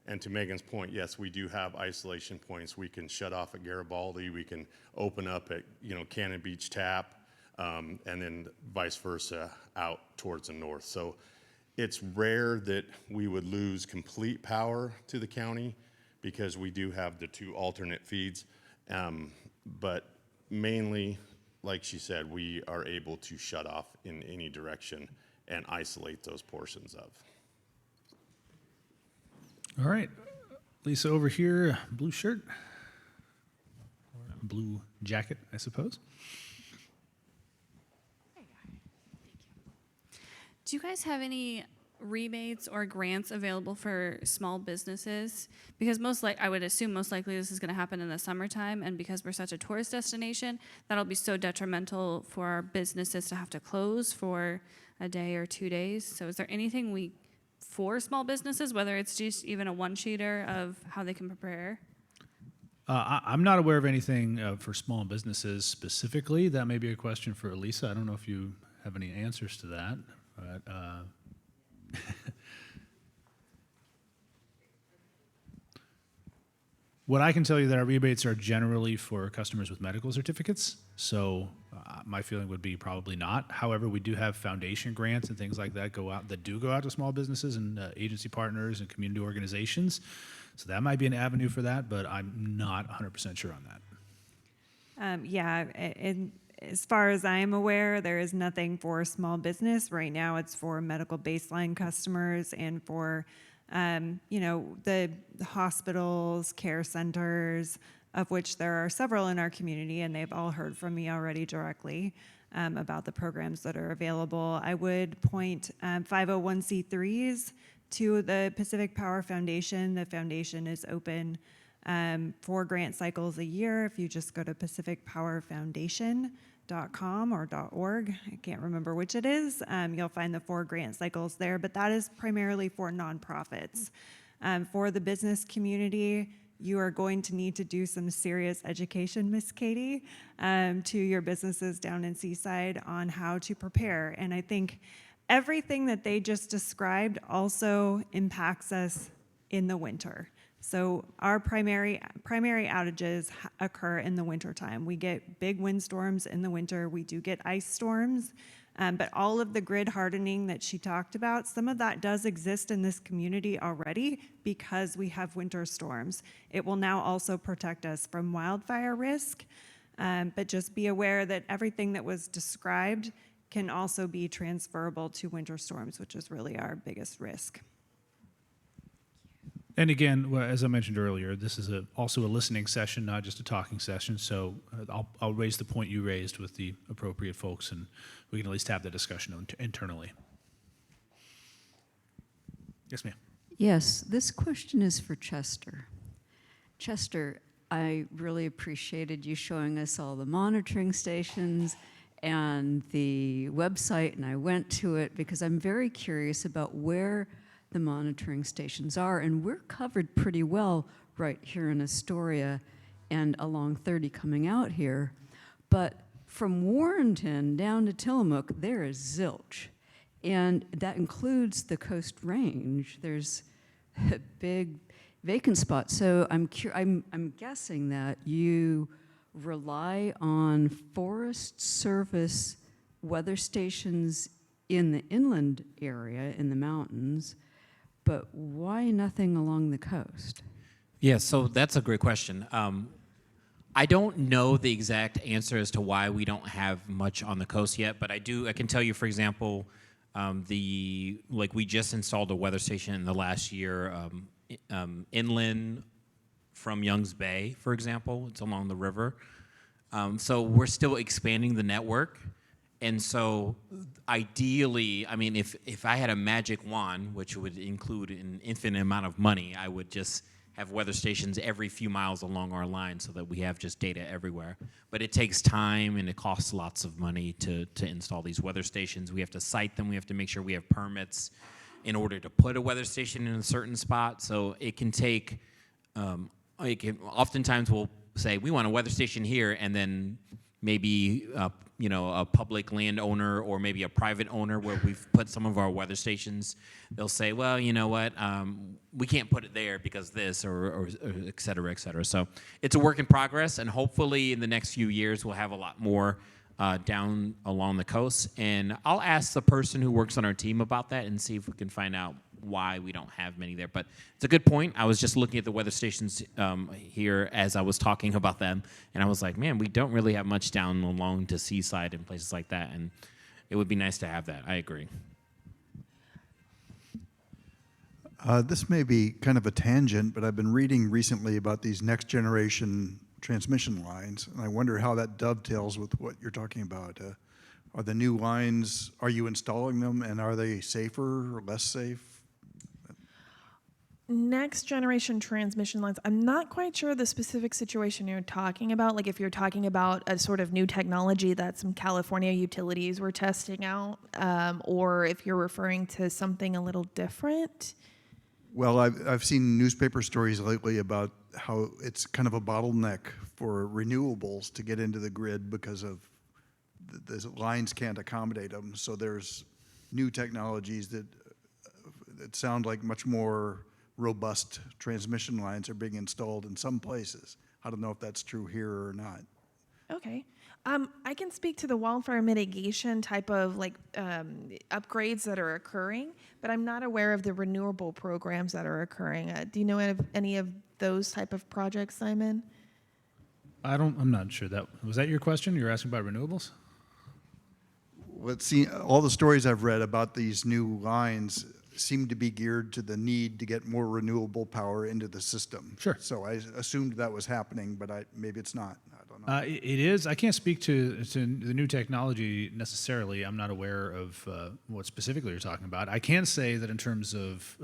And to Megan's point, yes, we do have isolation points. We can shut off at Garibaldi. We can open up at Cannon Beach Tap, and then vice versa out towards the north. So it's rare that we would lose complete power to the county, because we do have the two alternate feeds. But mainly, like she said, we are able to shut off in any direction and isolate those portions of. All right. Lisa over here, blue shirt, blue jacket, I suppose. Do you guys have any rebates or grants available for small businesses? Because I would assume most likely this is going to happen in the summertime, and because we're such a tourist destination, that'll be so detrimental for our businesses to have to close for a day or 2 days. So is there anything for small businesses, whether it's just even a one-sheeter of how they can prepare? I'm not aware of anything for small businesses specifically. That may be a question for Elisa. I don't know if you have any answers to that. But, what I can tell you that our rebates are generally for customers with medical certificates. So my feeling would be probably not. However, we do have foundation grants and things like that do go out to small businesses and agency partners and community organizations. So that might be an avenue for that, but I'm not 100% sure on that. Yeah, and as far as I am aware, there is nothing for small business. Right now, it's for medical baseline customers and for, the hospitals, care centers, of which there are several in our community, and they've all heard from me already directly about the programs that are available. I would point 501c3s to the Pacific Power Foundation. The foundation is open 4 grant cycles a year. If you just go to pacificpowerfoundation.com or .org, I can't remember which it is, you'll find the 4 grant cycles there, but that is primarily for nonprofits. For the business community, you are going to need to do some serious education, Miss Katie, to your businesses down in Seaside on how to prepare. And I think everything that they just described also impacts us in the winter. So our primary outages occur in the wintertime. We get big windstorms in the winter. We do get ice storms, but all of the grid hardening that she talked about, some of that does exist in this community already because we have winter storms. It will now also protect us from wildfire risk, but just be aware that everything that was described can also be transferable to winter storms, which is really our biggest risk. And again, as I mentioned earlier, this is also a listening session, not just a talking session. So I'll raise the point you raised with the appropriate folks, and we can at least have the discussion internally. Yes, ma'am. Yes, this question is for Chester. Chester, I really appreciated you showing us all the monitoring stations and the website, and I went to it because I'm very curious about where the monitoring stations are, and we're covered pretty well right here in Astoria and along 30 coming out here. But from Warrenton down to Tillamook, there is zilch, and that includes the Coast Range. There's a big vacant spot. So I'm guessing that you rely on Forest Service weather stations in the inland area, in the mountains, but why nothing along the coast? Yeah, so that's a great question. I don't know the exact answer as to why we don't have much on the coast yet, but I can tell you, for example, we just installed a weather station in the last year inland from Young's Bay, for example. It's along the river. So we're still expanding the network. And so ideally, I mean, if I had a magic wand, which would include an infinite amount of money, I would just have weather stations every few miles along our line so that we have just data everywhere. But it takes time and it costs lots of money to install these weather stations. We have to site them. We have to make sure we have permits in order to put a weather station in a certain spot. So it can take, oftentimes we'll say, we want a weather station here, and then maybe a public landowner or maybe a private owner where we've put some of our weather stations, they'll say, well, you know what, we can't put it there because this or et cetera, et cetera. So it's a work in progress, and hopefully in the next few years we'll have a lot more down along the coast. And I'll ask the person who works on our team about that and see if we can find out why we don't have many there. But it's a good point. I was just looking at the weather stations here as I was talking about them, and I was like, man, we don't really have much down along to Seaside and places like that, and it would be nice to have that. I agree. This may be kind of a tangent, but I've been reading recently about these next generation transmission lines, and I wonder how that dovetails with what you're talking about. Are the new lines, are you installing them, and are they safer or less safe? next generation transmission lines, I'm not quite sure the specific situation you're talking about. Like if you're talking about a sort of new technology that some California utilities were testing out, or if you're referring to something a little different. Well, I've seen newspaper stories lately about how it's kind of a bottleneck for renewables to get into the grid because of the lines can't accommodate them. So there's new technologies that sound like much more robust transmission lines are being installed in some places. I don't know if that's true here or not. Okay. I can speak to the wildfire mitigation type of upgrades that are occurring, but I'm not aware of the renewable programs that are occurring. Do you know of any of those type of projects, Simon? I'm not sure was that your question? You're asking about renewables? Let's see, all the stories I've read about these new lines seem to be geared to the need to get more renewable power into the system. Sure. So I assumed that was happening, but maybe it's not. I don't know. It is. I can't speak to the new technology necessarily. I'm not aware of what specifically you're talking about. I can say that in terms of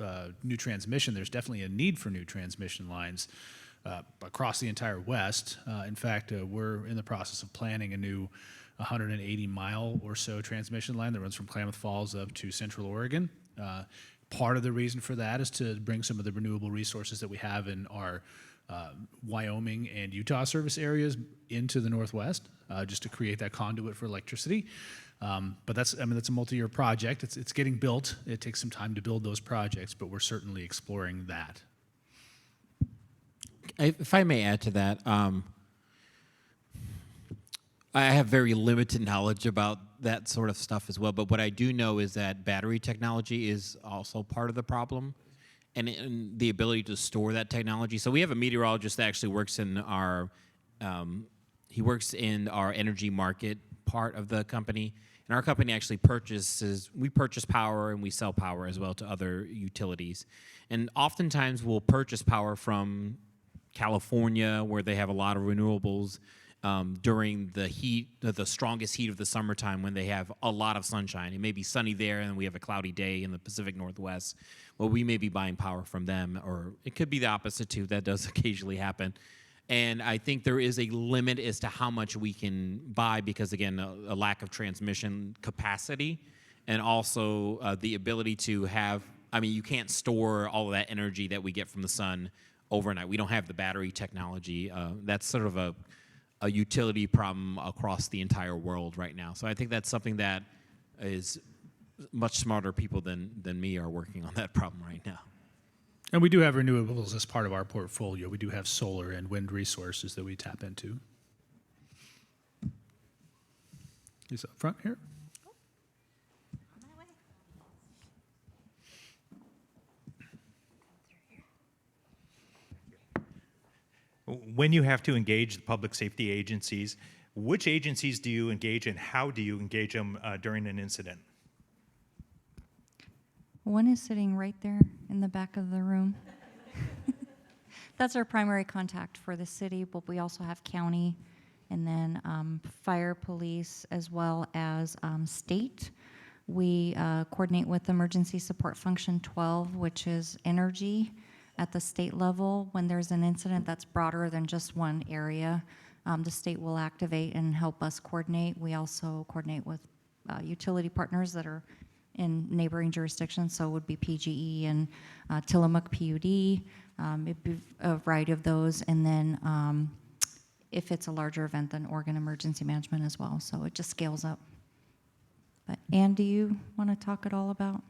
new transmission, there's definitely a need for new transmission lines across the entire West. In fact, we're in the process of planning a new 180-mile or so transmission line that runs from Klamath Falls up to Central Oregon. Part of the reason for that is to bring some of the renewable resources that we have in our Wyoming and Utah service areas into the Northwest, just to create that conduit for electricity. But that's a multi-year project. It's getting built. It takes some time to build those projects, but we're certainly exploring that. If I may add to that, I have very limited knowledge about that sort of stuff as well, but what I do know is that battery technology is also part of the problem, and the ability to store that technology. So we have a meteorologist that actually works in our energy market part of the company, and our company actually purchase power and we sell power as well to other utilities, and oftentimes we'll purchase power from California where they have a lot of renewables. During the strongest heat of the summertime when they have a lot of sunshine. It may be sunny there and we have a cloudy day in the Pacific Northwest. Well, we may be buying power from them, or it could be the opposite too. That does occasionally happen. And I think there is a limit as to how much we can buy because, again, a lack of transmission capacity and also the ability to have, you can't store all of that energy that we get from the sun overnight. We don't have the battery technology. That's sort of a utility problem across the entire world right now. So I think that's something that is much smarter people than me are working on that problem right now. And we do have renewables as part of our portfolio. We do have solar and wind resources that we tap into. He's up front here. When you have to engage the public safety agencies, which agencies do you engage and how do you engage them during an incident? One is sitting right there in the back of the room. That's our primary contact for the city, but we also have county and then fire, police, as well as state. We coordinate with Emergency Support Function 12, which is energy. At the state level, when there's an incident that's broader than just one area, the state will activate and help us coordinate. We also coordinate with utility partners that are in neighboring jurisdictions, so it would be PGE and Tillamook PUD, it'd be a variety of those, and then if it's a larger event, then Oregon Emergency Management as well, so it just scales up. But Ann, do you want to talk at all about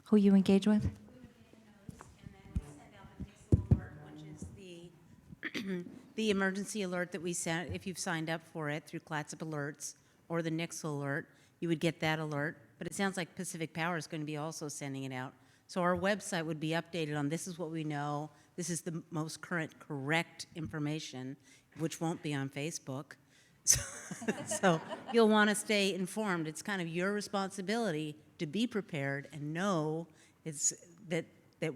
who you engage with? The emergency alert that we sent, if you've signed up for it through Clatsop Alerts or the Nixle alert, you would get that alert. But it sounds like Pacific Power is going to be also sending it out. So our website would be updated on this is what we know, this is the most correct information, which won't be on Facebook. So you'll want to stay informed. It's kind of your responsibility to be prepared and know that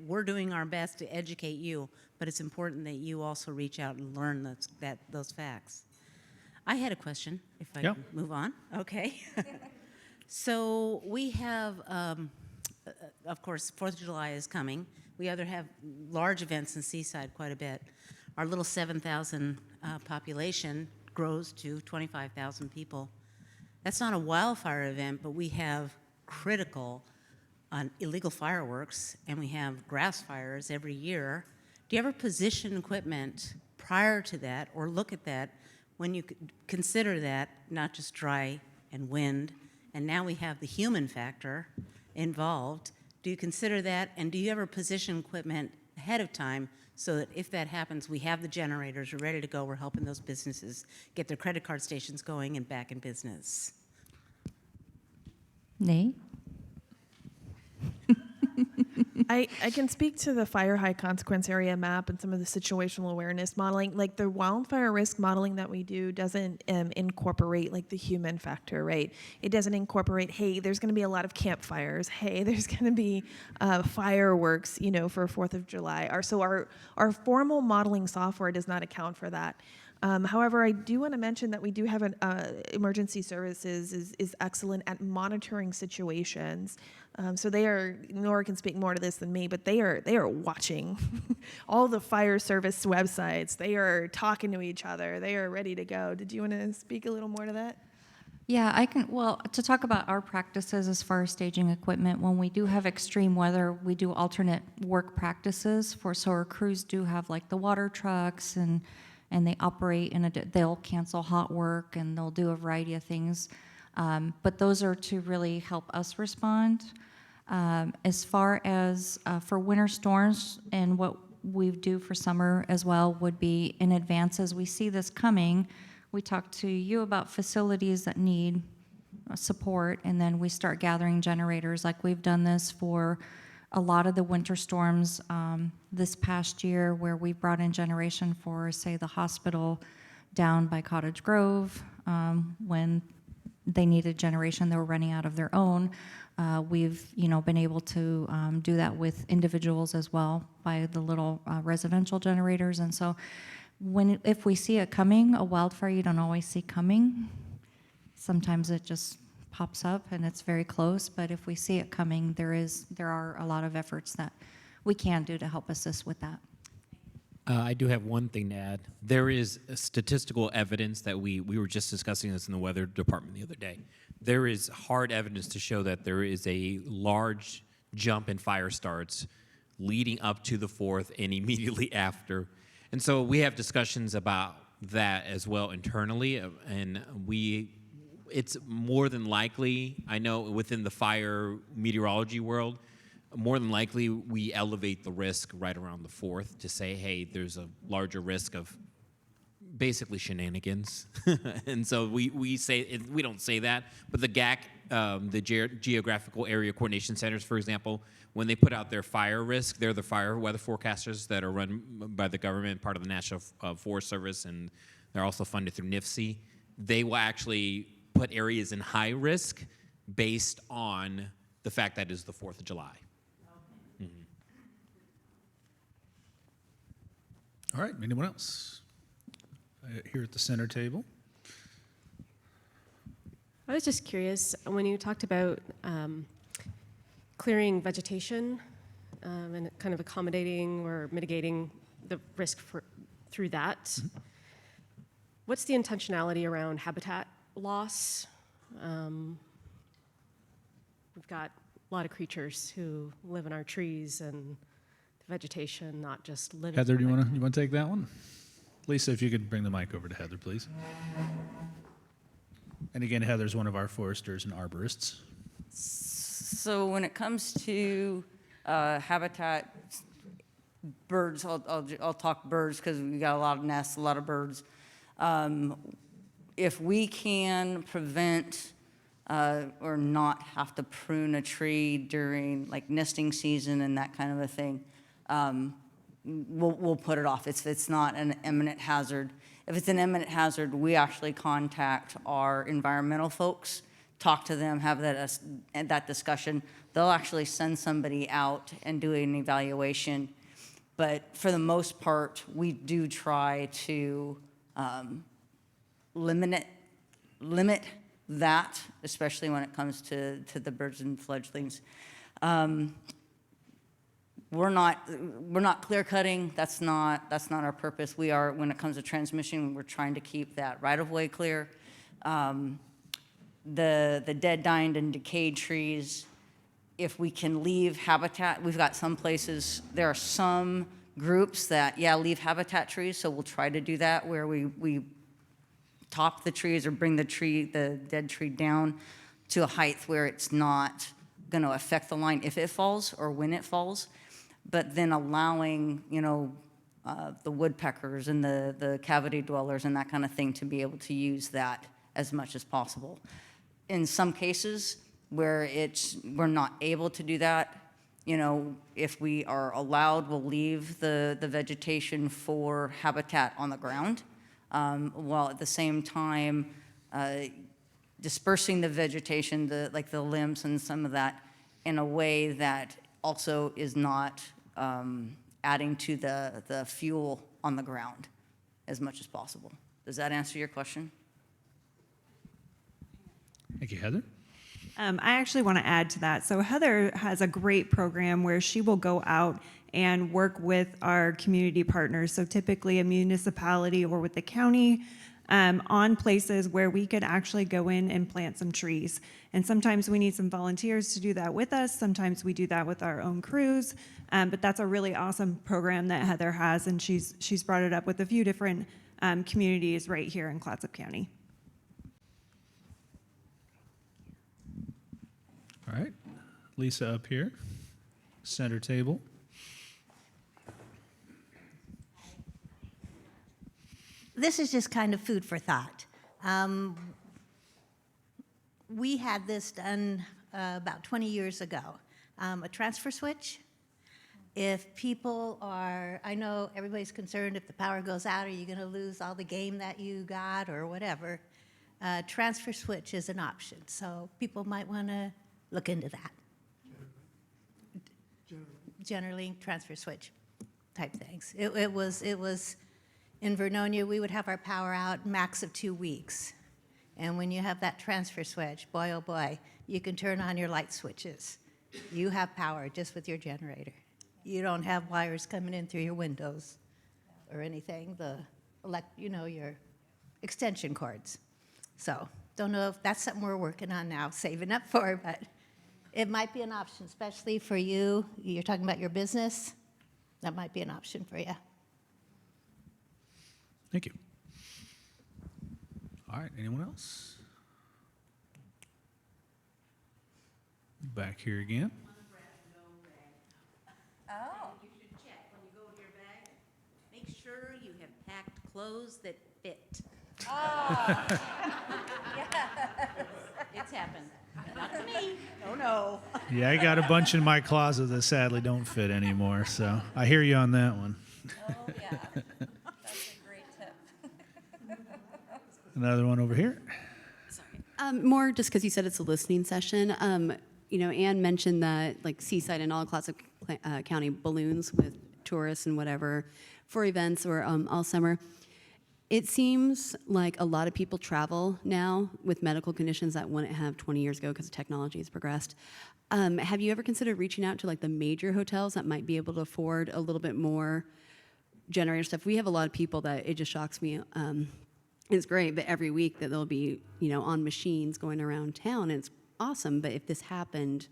we're doing our best to educate you, but it's important that you also reach out and learn those facts. I had a question, if I can move on. Okay. So we have of course, 4th of July is coming. We either have large events in Seaside quite a bit. Our little 7,000 population grows to 25,000 people. That's not a wildfire event, but we have critical illegal fireworks, and we have grass fires every year. Do you ever position equipment prior to that or look at that when you consider that not just dry and wind, and now we have the human factor involved? Do you consider that, and do you ever position equipment ahead of time so that if that happens, we have the generators, we're ready to go, we're helping those businesses get their credit card stations going and back in business? Nate? I can speak to the fire high consequence area map and some of the situational awareness modeling. Like the wildfire risk modeling that we do doesn't incorporate like the human factor, right? It doesn't incorporate, hey, there's going to be a lot of campfires. Hey, there's going to be fireworks, you know, for 4th of July. Our formal modeling software does not account for that. However, I do want to mention that we do have an emergency services is excellent at monitoring situations. So they are, Nora can speak more to this than me, but they are watching all the fire service websites. They are talking to each other. They are ready to go. Did you want to speak a little more to that? Yeah, I can. Well, to talk about our practices as far as staging equipment, when we do have extreme weather, we do alternate work practices so our crews do have like the water trucks and they operate they'll cancel hot work and they'll do a variety of things. But those are to really help us respond. As far as for winter storms and what we do for summer as well would be in advance as we see this coming, we talk to you about facilities that need support, and then we start gathering generators. Like we've done this for a lot of the winter storms this past year, where we brought in generation for, say, the hospital down by Cottage Grove when they needed generation. They were running out of their own. We've been able to do that with individuals as well by the little residential generators. And so if we see it coming, a wildfire you don't always see coming. Sometimes it just pops up and it's very close, but if we see it coming, there are a lot of efforts that we can do to help assist with that. I do have one thing to add. There is statistical evidence that we were just discussing this in the weather department the other day. There is hard evidence to show that there is a large jump in fire starts leading up to the 4th and immediately after. And so we have discussions about that as well internally, and it's more than likely, I know within the fire meteorology world, more than likely we elevate the risk right around the 4th to say, hey, there's a larger risk of basically shenanigans. And so we say, we don't say that, but the GAC, the Geographical Area Coordination Centers, for example, when they put out their fire risk, they're the fire weather forecasters that are run by the government, part of the National Forest Service, and they're also funded through NIFC. They will actually put areas in high risk based on the fact that it is the 4th of July. Okay. All right, anyone else? Here at the center table. I was just curious, when you talked about clearing vegetation and kind of accommodating or mitigating the risk through that, mm-hmm. What's the intentionality around habitat loss? We've got a lot of creatures who live in our trees and the vegetation, not just living. Heather, do you want to take that one? Lisa, if you could bring the mic over to Heather, please. And again, Heather's one of our foresters and arborists. So when it comes to habitat, birds, I'll talk birds because we got a lot of nests, a lot of birds. If we can prevent or not have to prune a tree during like nesting season and that kind of a thing, we'll put it off. It's not an imminent hazard. If it's an imminent hazard, we actually contact our environmental folks, talk to them, have that discussion. They'll actually send somebody out and do an evaluation. But for the most part, we do try to limit that, especially when it comes to the birds and fledglings. We're not clear cutting. That's not our purpose. We are, when it comes to transmission, we're trying to keep that right of way clear. The dead, dying, and decayed trees, if we can leave habitat, we've got some places, there are some groups that, leave habitat trees, so we'll try to do that where we top the trees or bring the dead tree down to a height where it's not going to affect the line if it falls or when it falls, but then allowing, the woodpeckers and the cavity dwellers and that kind of thing to be able to use that as much as possible. In some cases where we're not able to do that, if we are allowed, we'll leave the vegetation for habitat on the ground, while at the same time dispersing the vegetation, like the limbs and some of that, in a way that also is not adding to the fuel on the ground as much as possible. Does that answer your question? Thank you, Heather. I actually want to add to that. So Heather has a great program where she will go out and work with our community partners, so typically a municipality or with the county, on places where we could actually go in and plant some trees. And sometimes we need some volunteers to do that with us. Sometimes we do that with our own crews. But that's a really awesome program that Heather has, and she's brought it up with a few different communities right here in Clatsop County. All right, Lisa up here, center table. This is just kind of food for thought. We had this done about 20 years ago, a transfer switch. If people are, I know everybody's concerned if the power goes out, are you going to lose all the game that you got or whatever? Transfer switch is an option, so people might want to look into that. Generally, transfer switch type things. It was in Vernonia, we would have our power out max of 2 weeks. And when you have that transfer switch, boy, oh boy, you can turn on your light switches. You have power just with your generator. You don't have wires coming in through your windows or anything, your extension cords. So don't know if that's something we're working on now, saving up for, but it might be an option, especially for you. You're talking about your business. That might be an option for you. Thank you. All right, anyone else? Back here again. Oh. You should check when you go to your bag. Make sure you have packed clothes that fit. Oh. Yes. It's happened. Not to me. Oh, no. Yeah, I got a bunch in my closet that sadly don't fit anymore, so I hear you on that one. Oh, yeah. That's a great tip. Another one over here. More just because you said it's a listening session. Ann mentioned that like Seaside and all Clatsop County balloons with tourists and whatever for events or all summer. It seems like a lot of people travel now with medical conditions that wouldn't have 20 years ago because technology has progressed. Have you ever considered reaching out to like the major hotels that might be able to afford a little bit more generator stuff? We have a lot of people that it just shocks me. It's great, but every week that they'll be, on machines going around town, and it's awesome. But if this happened,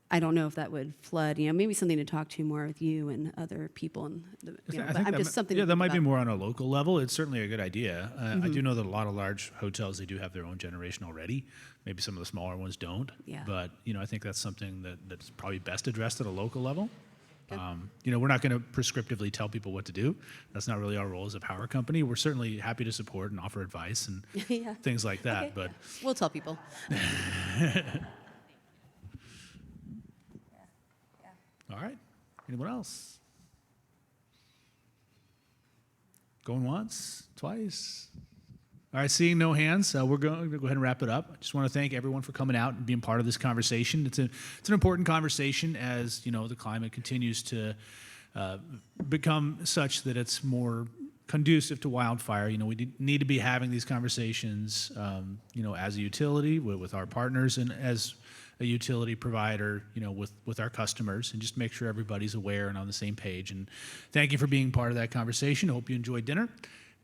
I don't know if that would flood. Maybe something to talk to more with you and other people. And that might be more on a local level. It's certainly a good idea. I do know that a lot of large hotels, they do have their own generation already. Maybe some of the smaller ones don't. Yeah. But I think that's something that's probably best addressed at a local level. We're not going to prescriptively tell people what to do. That's not really our role as a power company. We're certainly happy to support and offer advice and things like that. Okay. But we'll tell people. All right. Anyone else? Going once, twice. All right, seeing no hands, we're going to go ahead and wrap it up. I just want to thank everyone for coming out and being part of this conversation. It's an important conversation as the climate continues to become such that it's more conducive to wildfire. We need to be having these conversations, as a utility with our partners and as a utility provider, with our customers, and just make sure everybody's aware and on the same page. And thank you for being part of that conversation. Hope you enjoyed dinner,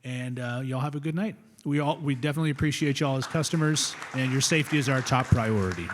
and y'all have a good night. We definitely appreciate y'all as customers, and your safety is our top priority.